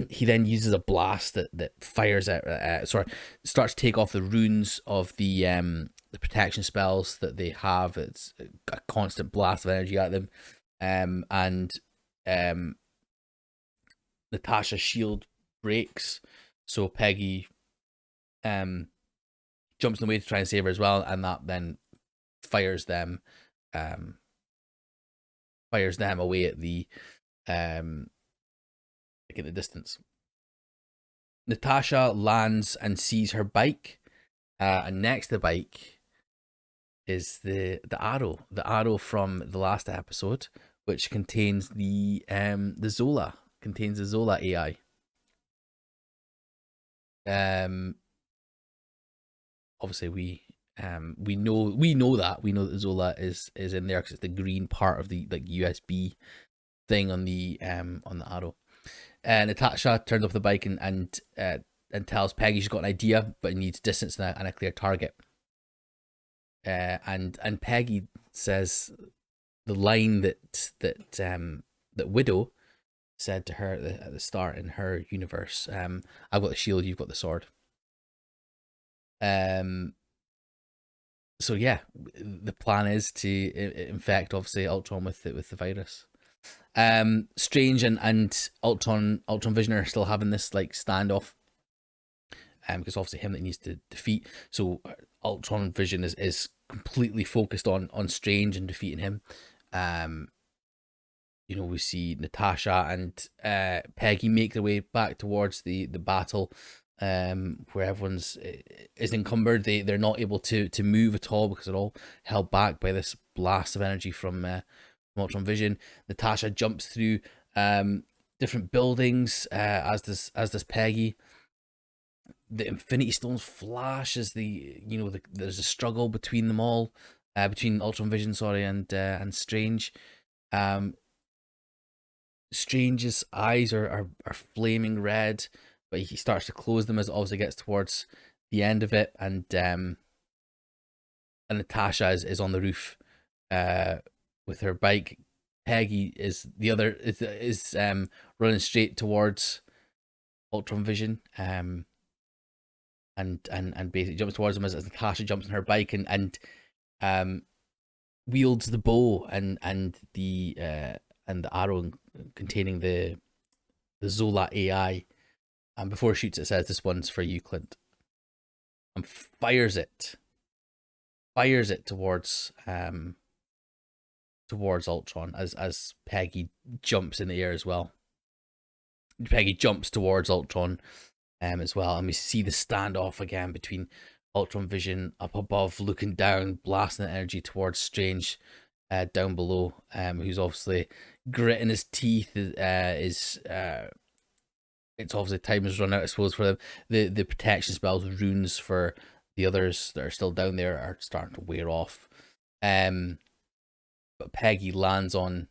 he then uses a blast that fires out, starts to take off the runes of the protection spells that they have. It's a constant blast of energy at them, and Natasha's shield breaks, so Peggy jumps in the way to try and save her as well, and that then fires them away at the like in the distance. Natasha lands and sees her bike, and next to the bike is the arrow from the last episode, which contains the Zola AI. Obviously we know that Zola is in there because it's the green part of the like USB thing on the arrow. Natasha turns off the bike and tells Peggy she's got an idea, but needs distance and a clear target. And Peggy says the line that Widow said to her at the start in her universe. I've got the shield, you've got the sword. So yeah, the plan is to infect obviously Ultron with the virus. Strange and Ultron Vision are still having this like standoff, because obviously him that needs to defeat. So Ultron Vision is completely focused on Strange and defeating him. You know, we see Natasha and Peggy make their way back towards the battle, where everyone's is encumbered. They're not able to move at all because they're all held back by this blast of energy from Ultron Vision. Natasha jumps through different buildings, as does Peggy. The Infinity Stones flash as there's a struggle between them all, between Ultron Vision, and Strange. Strange's eyes are flaming red, but he starts to close them as it obviously gets towards the end of it, and Natasha is on the roof with her bike. Peggy is running straight towards Ultron Vision, and basically jumps towards him as Natasha jumps on her bike, and wields the bow and the arrow containing the Zola AI, and before it shoots, it says, "This one's for you, Clint," and fires it towards Ultron as Peggy jumps in the air as well. Peggy jumps towards Ultron as well, and we see the standoff again between Ultron Vision up above, looking down, blasting the energy towards Strange down below, who's obviously gritting his teeth. It's obviously time has run out, I suppose, for them. The protection spells, runes for the others that are still down there are starting to wear off. But Peggy lands on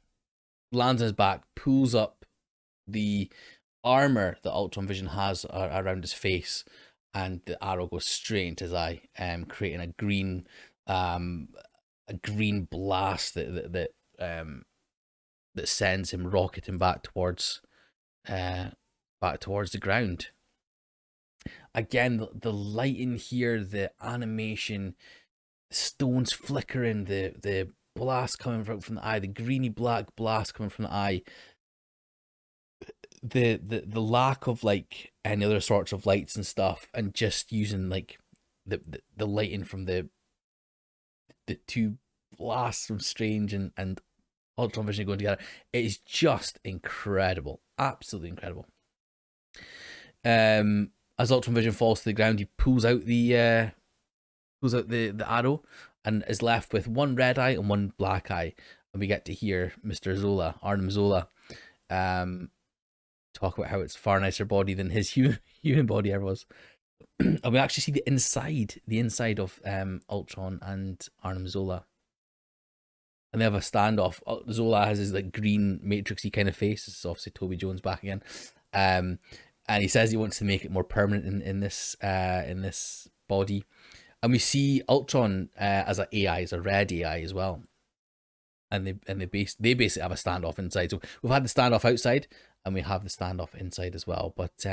his back, pulls up the armor that Ultron Vision has around his face, and the arrow goes straight into his eye, creating a green blast that sends him rocketing back towards the ground. Again, the lighting here, the animation, the stones flickering, the blast coming from the eye, the greeny black blast coming from the eye. The lack of like any other sorts of lights and stuff, and just using like the lighting from the two blasts from Strange and Ultron Vision going together, it is just incredible, absolutely incredible. As Ultron Vision falls to the ground, he pulls out the arrow and is left with one red eye and one black eye, and we get to hear Mr. Zola, Arnim Zola, talk about how it's a far nicer body than his human body ever was. And we actually see the inside of Ultron and Arnim Zola, and they have a standoff. Zola has his like green matrixy kind of face. It's obviously Toby Jones back again, and he says he wants to make it more permanent in this body. And we see Ultron as an AI, as a red AI as well, and they basically have a standoff inside. So we've had the standoff outside, and we have the standoff inside as well. But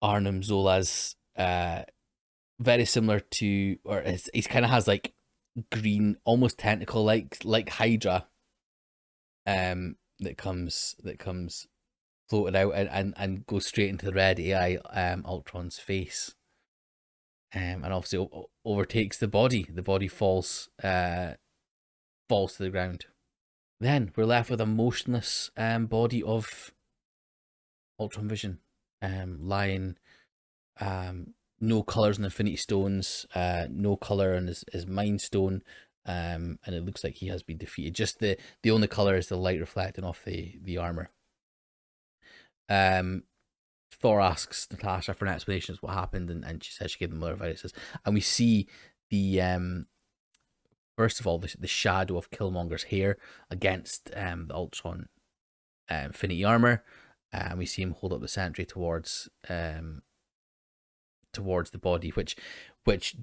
Arnim Zola's very similar to, or he kind of has like green, almost tentacle like Hydra, that comes floated out and goes straight into the red AI Ultron's face, and obviously overtakes the body. The body falls to the ground. Then we're left with a motionless body of Ultron Vision, lying, no colors in Infinity Stones, no color in his Mind Stone, and it looks like he has been defeated. Just the only color is the light reflecting off the armor. Thor asks Natasha for an explanation of what happened, and she says she gave them mother viruses. And we see the first of all the shadow of Killmonger's hair against the Ultron Infinity armor, and we see him hold up the sentry towards the body, which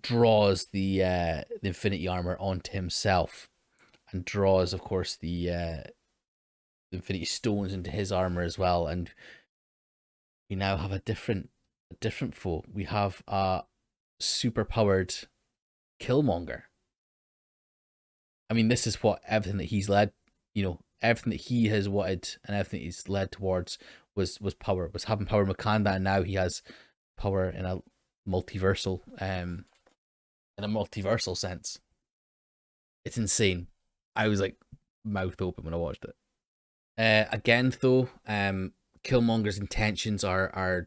draws the Infinity armor onto himself, and draws, of course, the Infinity Stones into his armor as well. And we now have a different foe. We have a super powered Killmonger. I mean, this is what everything that he's led, everything that he has wanted and everything he's led towards was power, was having power in Wakanda, and now he has power in a multiversal sense. It's insane. I was like mouth open when I watched it. Again, though, Killmonger's intentions are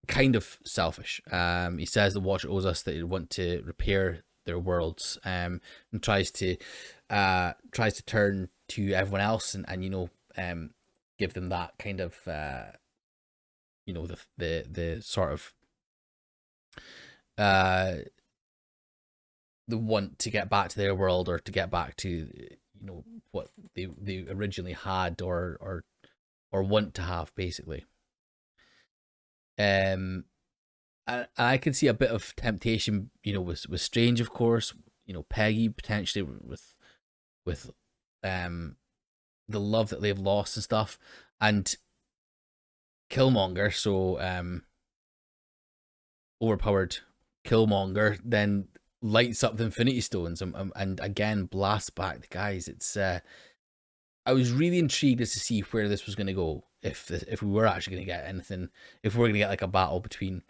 kind of selfish. He says the Watcher owes us that they want to repair their worlds, and tries to turn to everyone else and give them that kind of the sort of the want to get back to their world, or to get back to what they originally had or want to have, basically. And I can see a bit of temptation, with Strange, of course, Peggy potentially with the love that they've lost and stuff, and Killmonger so overpowered Killmonger then lights up the Infinity Stones and again blasts back the guys. It's I was really intrigued as to see where this was going to go. If we were actually going to get anything, if we were going to get like a battle between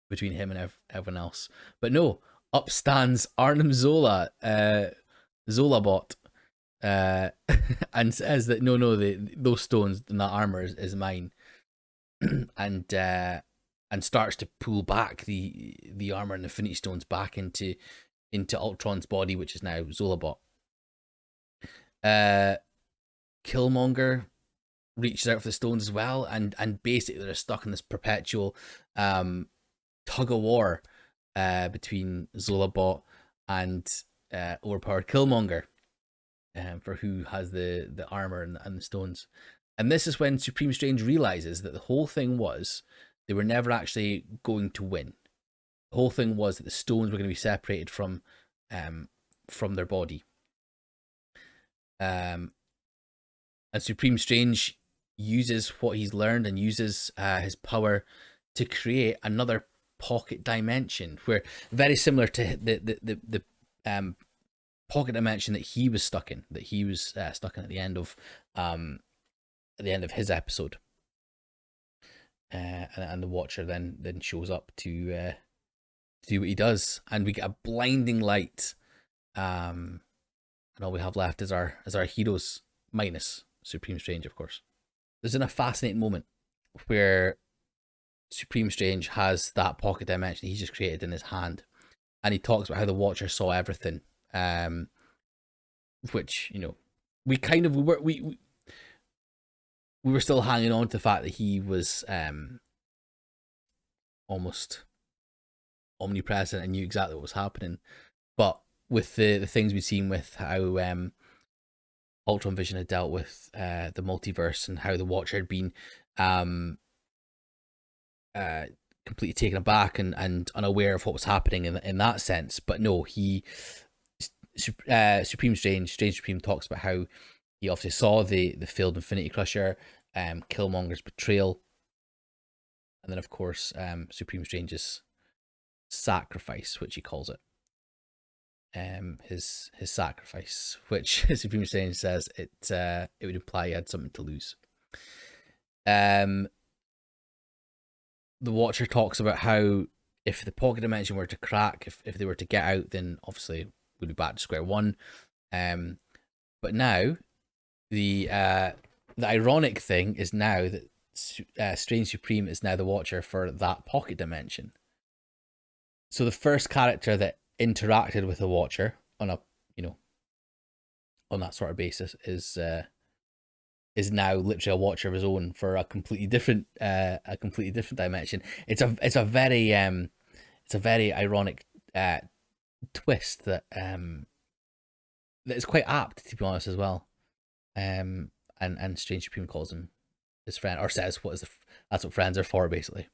him and everyone else, but no. Up stands Arnim Zola, Zolabot, and says that no, those stones and that armor is mine, and starts to pull back the armor and the Infinity Stones back into Ultron's body, which is now Zolabot. Killmonger reaches out for the stones as well, and basically they're stuck in this perpetual tug of war between Zolabot and overpowered Killmonger for who has the armor and the stones. And this is when Supreme Strange realizes that the whole thing was they were never actually going to win. The whole thing was that the stones were going to be separated from their body. And Supreme Strange uses what he's learned and uses his power to create another pocket dimension, where very similar to the pocket dimension that he was stuck in, at the end of his episode. And the Watcher then shows up to do what he does, and we get a blinding light, and all we have left is our heroes, minus Supreme Strange, of course. There's a fascinating moment where Supreme Strange has that pocket dimension he's just created in his hand, and he talks about how the Watcher saw everything, which, you know, we were still hanging on to the fact that he was almost omnipresent and knew exactly what was happening. But with the things we've seen with how Ultron Vision had dealt with the multiverse, and how the Watcher had been completely taken aback and unaware of what was happening in that sense. But no, Supreme Strange Supreme talks about how he obviously saw the failed Infinity Crusher, Killmonger's betrayal, and then of course Supreme Strange's sacrifice, which he calls it. His sacrifice, which Supreme Strange says it would imply he had something to lose. The Watcher talks about how if the pocket dimension were to crack, if they were to get out, then obviously we'd be back to square one. But now the ironic thing is now that Strange Supreme is now the Watcher for that pocket dimension. So the first character that interacted with the Watcher on that sort of basis is now literally a Watcher of his own for a completely different dimension. It's a very ironic twist that is quite apt, to be honest, as well. And Strange Supreme calls him his friend, or says that's what friends are for, basically.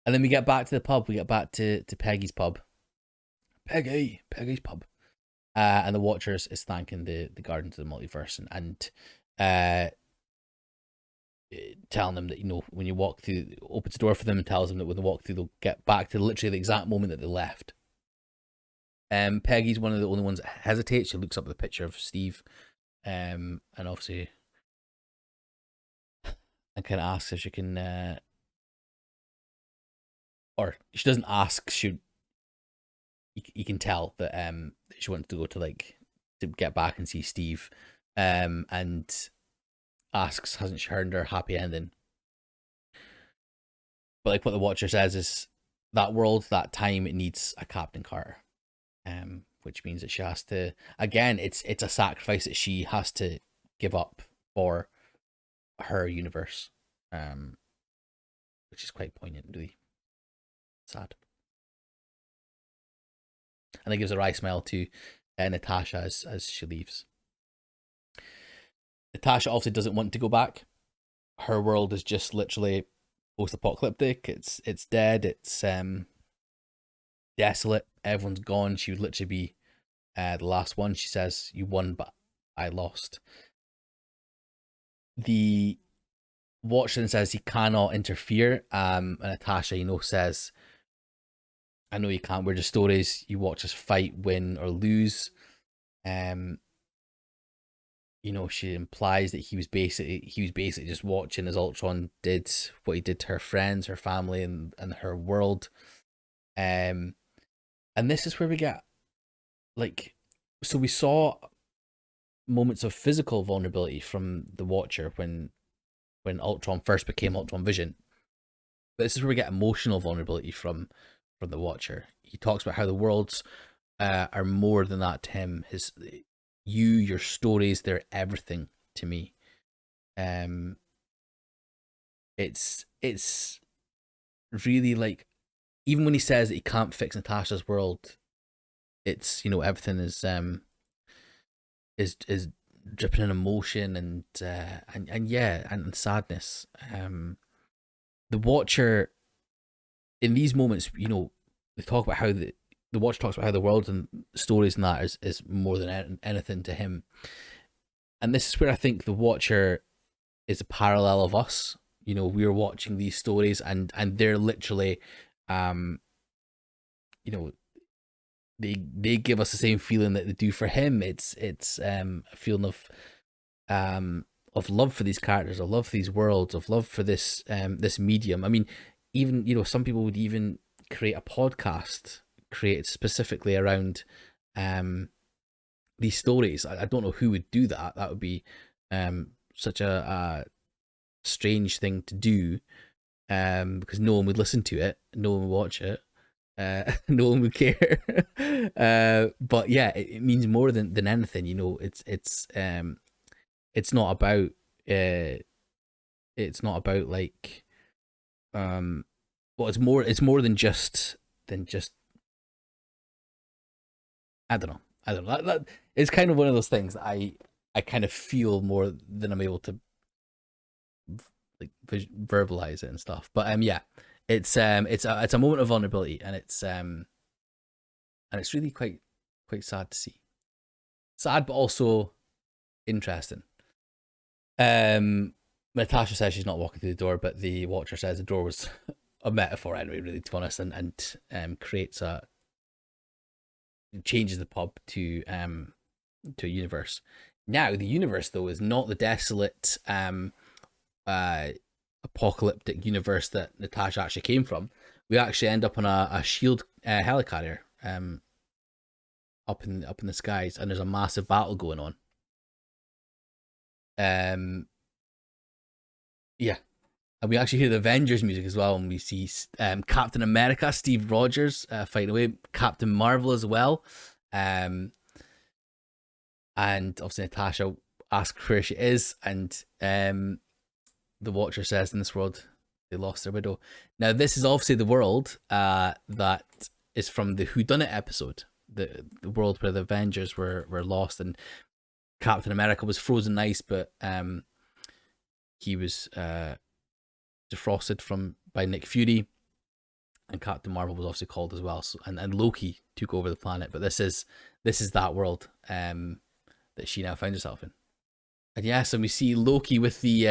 And then we get back to the pub. We get back to Peggy's pub. Peggy's pub. And the Watchers is thanking the Guardians of the Multiverse and telling them that, you know, when you walk through, opens the door for them and tells them that when they walk through, they'll get back to literally the exact moment that they left. Peggy's one of the only ones that hesitates. She looks up at the picture of Steve, and obviously, and kind of asks if she can, or she doesn't ask. You can tell that she wants to go to get back and see Steve, and asks, hasn't she heard her happy ending? But like what the Watcher says is that world, that time, it needs a Captain Carter. Which means that she has to, again, it's a sacrifice that she has to give up for her universe, which is quite poignant, really sad. And it gives a wry smile to Natasha as she leaves. Natasha also doesn't want to go back. Her world is just literally post-apocalyptic. It's dead. It's desolate. Everyone's gone. She would literally be the last one. She says, "You won, but I lost." The Watcher says he cannot interfere, and Natasha, says I know you can't. We're just stories. You watch us fight, win or lose. You know, she implies that he was basically just watching as Ultron did what he did to her friends, her family, and her world. Um, and this is where we get like, so we saw moments of physical vulnerability from the Watcher when Ultron first became Ultron Vision. But this is where we get emotional vulnerability from the Watcher. He talks about how the worlds are more than that to him. Your stories, they're everything to me. Um, it's really like, even when he says that he can't fix Natasha's world, it's, you know, everything is dripping in emotion and yeah, and sadness. The Watcher in these moments, you know, they talk about how the Watcher talks about how the world and stories and that is more than anything to him. And this is where I think the Watcher is a parallel of us. You know, we're watching these stories and they're literally, um, you know, they give us the same feeling that they do for him. It's a feeling of love for these characters, of love for these worlds, of love for this medium. I mean, even, you know, some people would even create a podcast created specifically around these stories. I don't know who would do that. That would be such a strange thing to do, because no one would listen to it, no one would watch it, no one would care. But yeah, it means more than anything. You know, it's not about it's not about like well, it's more than just I don't know it's kind of one of those things that I kind of feel more than I'm able to like verbalize it and stuff. But yeah, it's a moment of vulnerability, and it's really quite sad to see. Sad, but also interesting. Natasha says she's not walking through the door, but the Watcher says the door was a metaphor anyway, really, to be honest, and creates changes the pub to a universe. Now the universe though is not the desolate uh apocalyptic universe that Natasha actually came from. We actually end up on a shield helicarrier up in the skies, and there's a massive battle going on. Yeah, and we actually hear the Avengers music as well, and we see Captain America, Steve Rogers, fighting away, Captain Marvel as well, and obviously Natasha asks where she is, and the Watcher says in this world they lost their widow. Now this is obviously the world that is from the Whodunit episode, the world where the Avengers were lost and Captain America was frozen in ice, but he was defrosted by Nick Fury, and Captain Marvel was obviously called as well. So, and Loki took over the planet, but this is that world that she now finds herself in. And yes, and we see Loki with the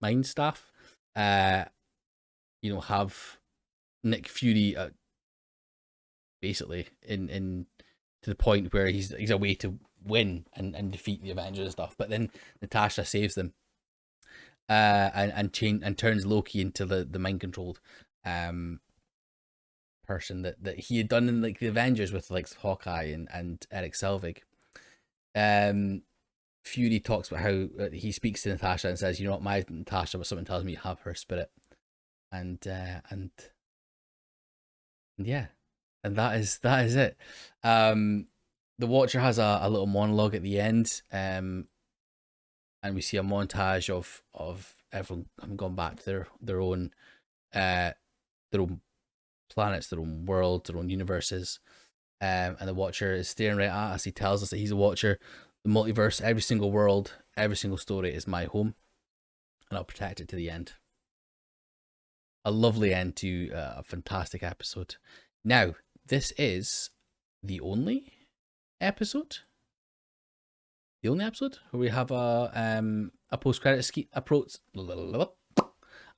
Mind Staff, you know, have Nick Fury basically in to the point where he's a way to win and defeat the Avengers and stuff. But then Natasha saves them, and turns Loki into the mind controlled person that he had done in like the Avengers with like Hawkeye and Eric Selvig. Fury talks about how he speaks to Natasha and says, "You know what, my Natasha, but something tells me you have her spirit," and yeah, and that is it. The Watcher has a little monologue at the end, and we see a montage of everyone having gone back to their own planets, their own worlds, their own universes. And the Watcher is staring right at us. He tells us that he's a Watcher. The multiverse, every single world, every single story is my home, and I'll protect it to the end. A lovely end to a fantastic episode. Now, this is the only episode. The only episode where we have a post credit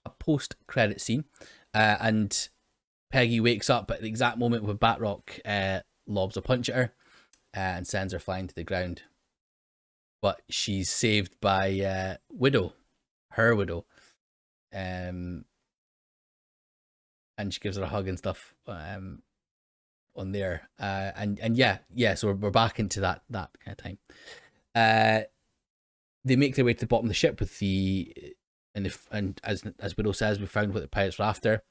a post credit scene, and Peggy wakes up at the exact moment when Batroc lobs a punch at her and sends her flying to the ground. But she's saved by Widow, her Widow, and she gives her a hug and stuff on there. And yeah. So we're back into that kind of time. They make their way to the bottom of the ship with and as Widow says, we found what the pirates were after.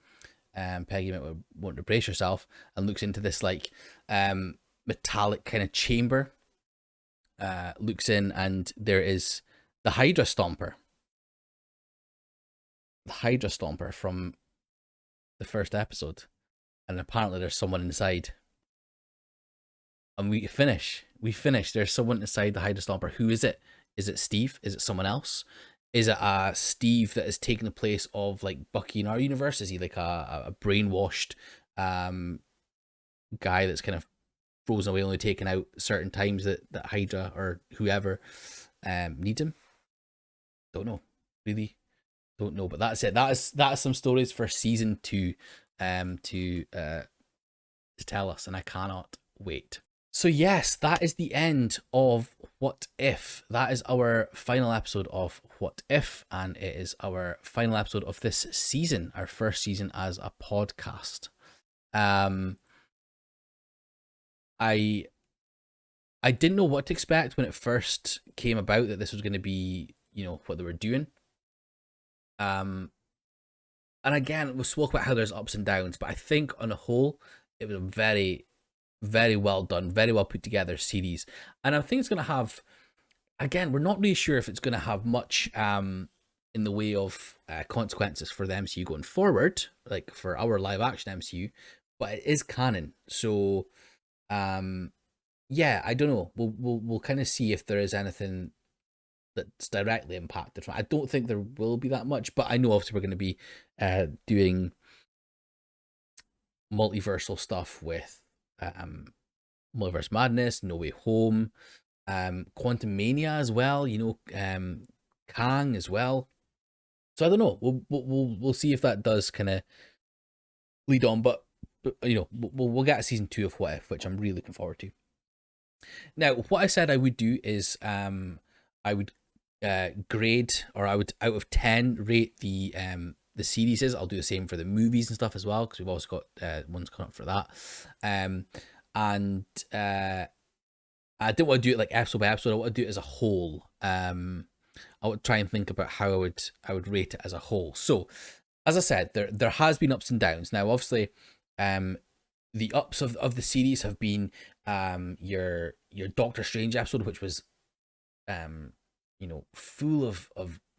Peggy might want to brace herself and looks into this like metallic kind of chamber. Looks in, and there is the Hydra Stomper. The Hydra Stomper from the first episode. And apparently there's someone inside. And we finish. There's someone inside the Hydra Stomper. Who is it? Is it Steve? Is it someone else? Is it a Steve that has taken the place of like Bucky in our universe? Is he like a brainwashed guy that's kind of frozen away, only taken out certain times that Hydra or whoever needs him? Don't know. Really don't know. But that's it. That is some stories for season 2 to tell us, and I cannot wait. So yes, that is the end of What If. That is our final episode of What If, and it is our final episode of this season, our first season as a podcast. I didn't know what to expect when it first came about that this was going to be, you know, what they were doing. And again, we spoke about how there's ups and downs, but I think on a whole, it was a very, very well done, very well put together series. And I think it's going to have, again, we're not really sure if it's going to have much in the way of consequences for the MCU going forward, like for our live action MCU, but it is canon. So, yeah, I don't know. We'll kind of see if there is anything that's directly impacted from it. I don't think there will be that much, but I know obviously we're going to be doing multiversal stuff with Multiverse Madness, No Way Home, Quantum Mania as well. You know, Kang as well. So I don't know. We'll see if that does kind of lead on, but you know, we'll get a season 2 of What If, which I'm really looking forward to. Now, what I said I would do is I would grade, or I would out of 10 rate the series. I'll do the same for the movies and stuff as well, because we've also got ones coming up for that. And I didn't want to do it like episode by episode. I want to do it as a whole. I would try and think about how I would rate it as a whole. So, as I said, there has been ups and downs. Now, obviously, the ups of the series have been your Doctor Strange episode, which was you know, full of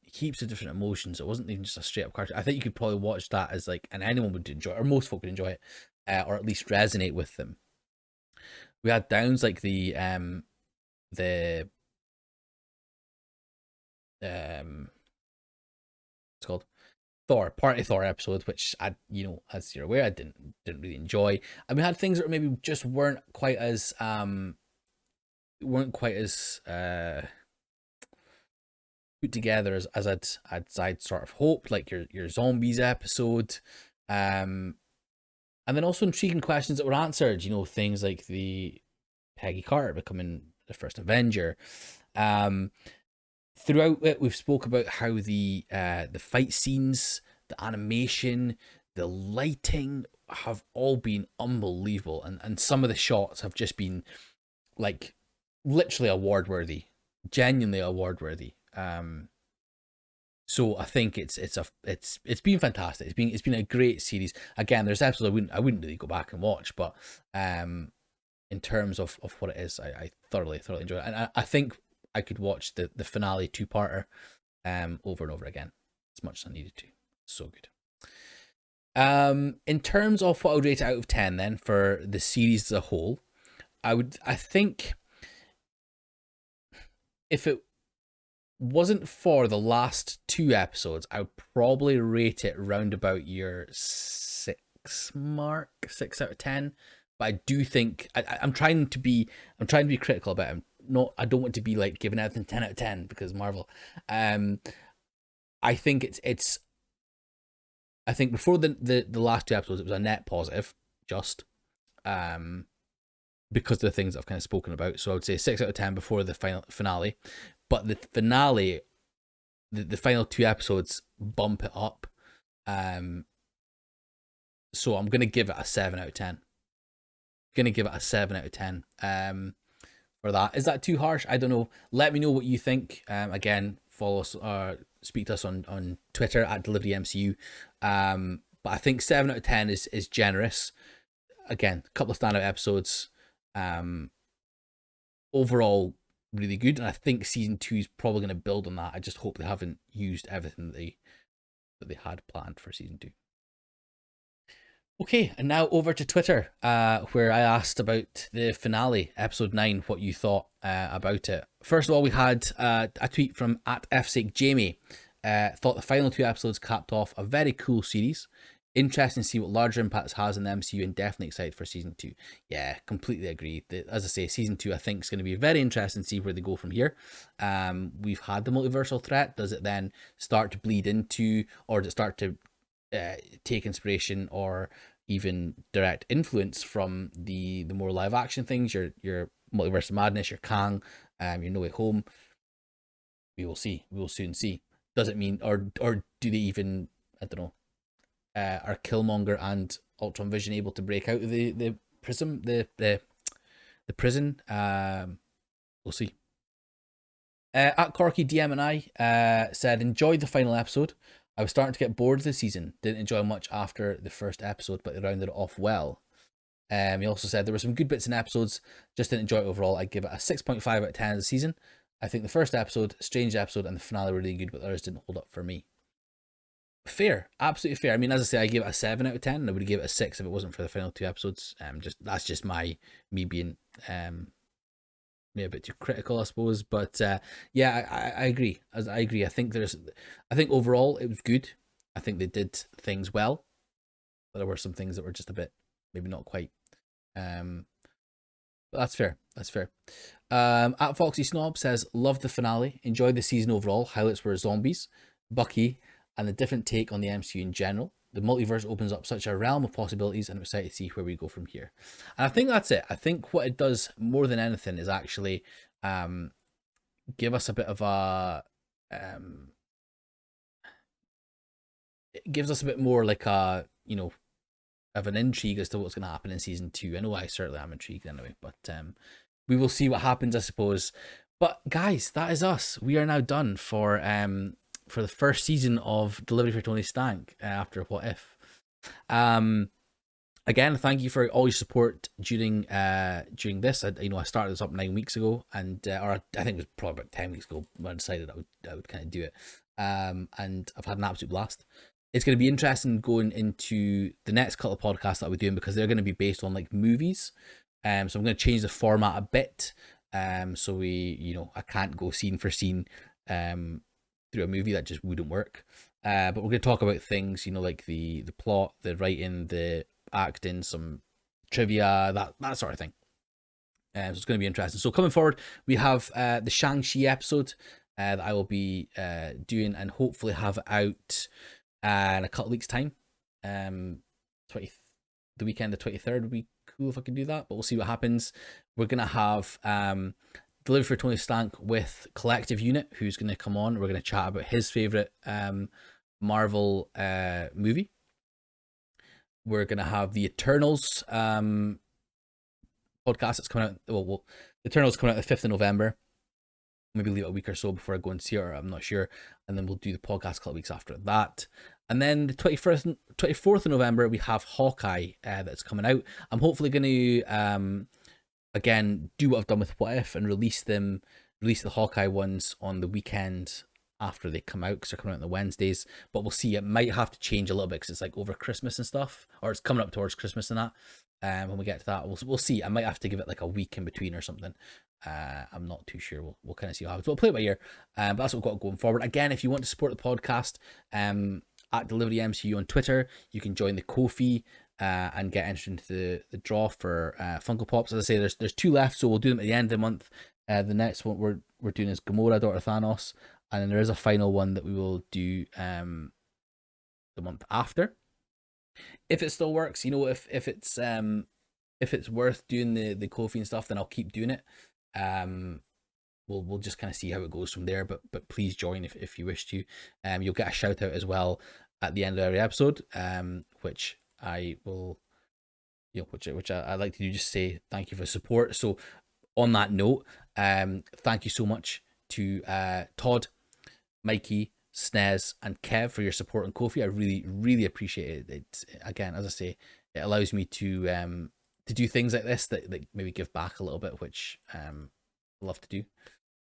heaps of different emotions. It wasn't even just a straight up cartoon. I think you could probably watch that as like, and anyone would enjoy it, or most folk would enjoy it, or at least resonate with them. We had downs like the it's called Party Thor episode, which I, you know, as you're aware, I didn't really enjoy. And we had things that maybe just weren't quite as put together as I'd sort of hoped, like your zombies episode, and then also intriguing questions that were answered. You know, things like the Peggy Carter becoming the first Avenger. Throughout it, we've spoke about how the fight scenes, the animation, the lighting have all been unbelievable, and some of the shots have just been like literally award worthy, genuinely award worthy. So I think it's been fantastic. It's been a great series. Again, there's episodes I wouldn't really go back and watch, but in terms of what it is, I thoroughly enjoy it, and I think I could watch the finale 2-parter over and over again as much as I needed to. So good. In terms of what I would rate it out of 10 then for the series as a whole, I think if it wasn't for the last 2 episodes, I would probably rate it round about your 6 mark, 6 out of 10. But I do think I'm trying to be critical about it. I don't want to be like giving everything 10 out of 10 because Marvel. I think it's I think before the last two episodes, it was a net positive, just because of the things I've kind of spoken about. So I would say 6 out of 10 before the final finale, but the finale, the final two episodes bump it up. So I'm gonna give it a 7 out of 10. Gonna give it a 7 out of 10. For that, is that too harsh? I don't know. Let me know what you think. Again, follow us or speak to us on Twitter at DeliveryMCU. But I think 7 out of 10 is generous. Again, a couple of standout episodes. Overall, really good, and I think season 2 is probably going to build on that. I just hope they haven't used everything that they had planned for season 2. Okay, and now over to Twitter, where I asked about the finale, episode 9, what you thought about it. First of all, we had a tweet from @FSakeJamie. Thought the final 2 episodes capped off a very cool series. Interesting to see what larger impacts has in the MCU, and definitely excited for season 2. Yeah, completely agree. As I say, season 2 I think is going to be very interesting to see where they go from here. We've had the multiversal threat. Does it then start to bleed into, or does it start to take inspiration or even direct influence from the more live action things, your Multiverse of Madness, your Kang, your No Way Home? We will see. We will soon see. Does it mean, or do they even, I don't know, are Killmonger and Ultron Vision able to break out of the prism, the prison? We'll see. At Corky DM and I said, enjoyed the final episode. I was starting to get bored of the season. Didn't enjoy much after the first episode, but they rounded it off well. He also said there were some good bits in episodes, just didn't enjoy it overall. I'd give it a 6.5 out of 10 of the season. I think the first episode, strange episode, and the finale were really good, but the others didn't hold up for me. Fair, absolutely fair. I mean, as I say, I give it a 7 out of 10, and I would give it a 6 if it wasn't for the final 2 episodes. That's just me being maybe a bit too critical, I suppose. But yeah, I agree. I agree. I think overall it was good. I think they did things well, but there were some things that were just a bit maybe not quite. But that's fair. That's fair. At Foxy Snob says, loved the finale, enjoyed the season overall. Highlights were zombies, Bucky, and the different take on the MCU in general. The multiverse opens up such a realm of possibilities, and I'm excited to see where we go from here. And I think that's it. I think what it does more than anything is actually give us a bit of a it gives us a bit more like a, you know, of an intrigue as to what's going to happen in season 2. I know I certainly am intrigued anyway, but we will see what happens, I suppose. But guys, that is us. We are now done for the first season of Delivery for Tony Stank after What If. Again, thank you for all your support during this. I started this up 9 weeks ago, and or I think it was probably about 10 weeks ago when I decided I would kind of do it. And I've had an absolute blast. It's going to be interesting going into the next couple of podcasts that I'll be doing, because they're going to be based on like movies. So I'm going to change the format a bit. So I can't go scene for scene through a movie. That just wouldn't work. But we're going to talk about things, like the plot, the writing, the acting, some trivia, that sort of thing. So it's going to be interesting. So coming forward, we have the Shang-Chi episode that I will be doing and hopefully have out in a couple of weeks' time. The weekend, the 23rd would be cool if I could do that, but we'll see what happens. We're going to have Delivery for Tony Stank with Collective Unit, who's going to come on. We're going to chat about his favourite Marvel movie. We're going to have the Eternals podcast that's coming out. Well, the Eternals coming out the 5th of November. Maybe leave it a week or so before I go and see it, or I'm not sure. And then we'll do the podcast a couple of weeks after that. And then the 24th of November, we have Hawkeye that's coming out. I'm hopefully going to, again, do what I've done with What If and release the Hawkeye ones on the weekend after they come out, because they're coming out on the Wednesdays. But we'll see. It might have to change a little bit because it's like over Christmas and stuff, or it's coming up towards Christmas and that. When we get to that, we'll see. I might have to give it like a week in between or something. I'm not too sure. We'll kind of see how happens. We'll play it by ear. But that's what we've got going forward. Again, if you want to support the podcast, at Delivery MCU on Twitter, you can join the Ko-fi and get entered into the draw for Funko Pops. As I say, there's 2 left, so we'll do them at the end of the month. The next one we're doing is Gamora, Daughter of Thanos, and then there is a final one that we will do the month after. If it still works, if it's worth doing the Ko-fi and stuff, then I'll keep doing it. We'll just kind of see how it goes from there. But please join if you wish to. You'll get a shout out as well at the end of every episode, which I will, which I like to do, just say thank you for support. So on that note, thank you so much to Todd, Mikey, Snez, and Kev for your support on Ko-fi. I really, really appreciate it. It's, again, as I say, it allows me to do things like this that maybe give back a little bit, which I love to do.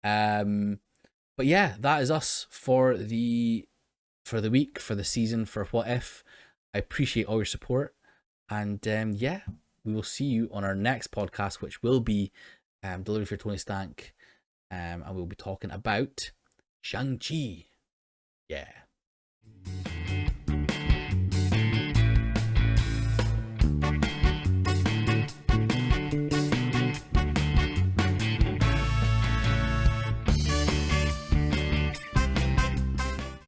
But yeah, that is us for the week, for the season, for What If. I appreciate all your support, and yeah, we will see you on our next podcast, which will be Delivery for Tony Stank, and we'll be talking about Shang-Chi. Yeah.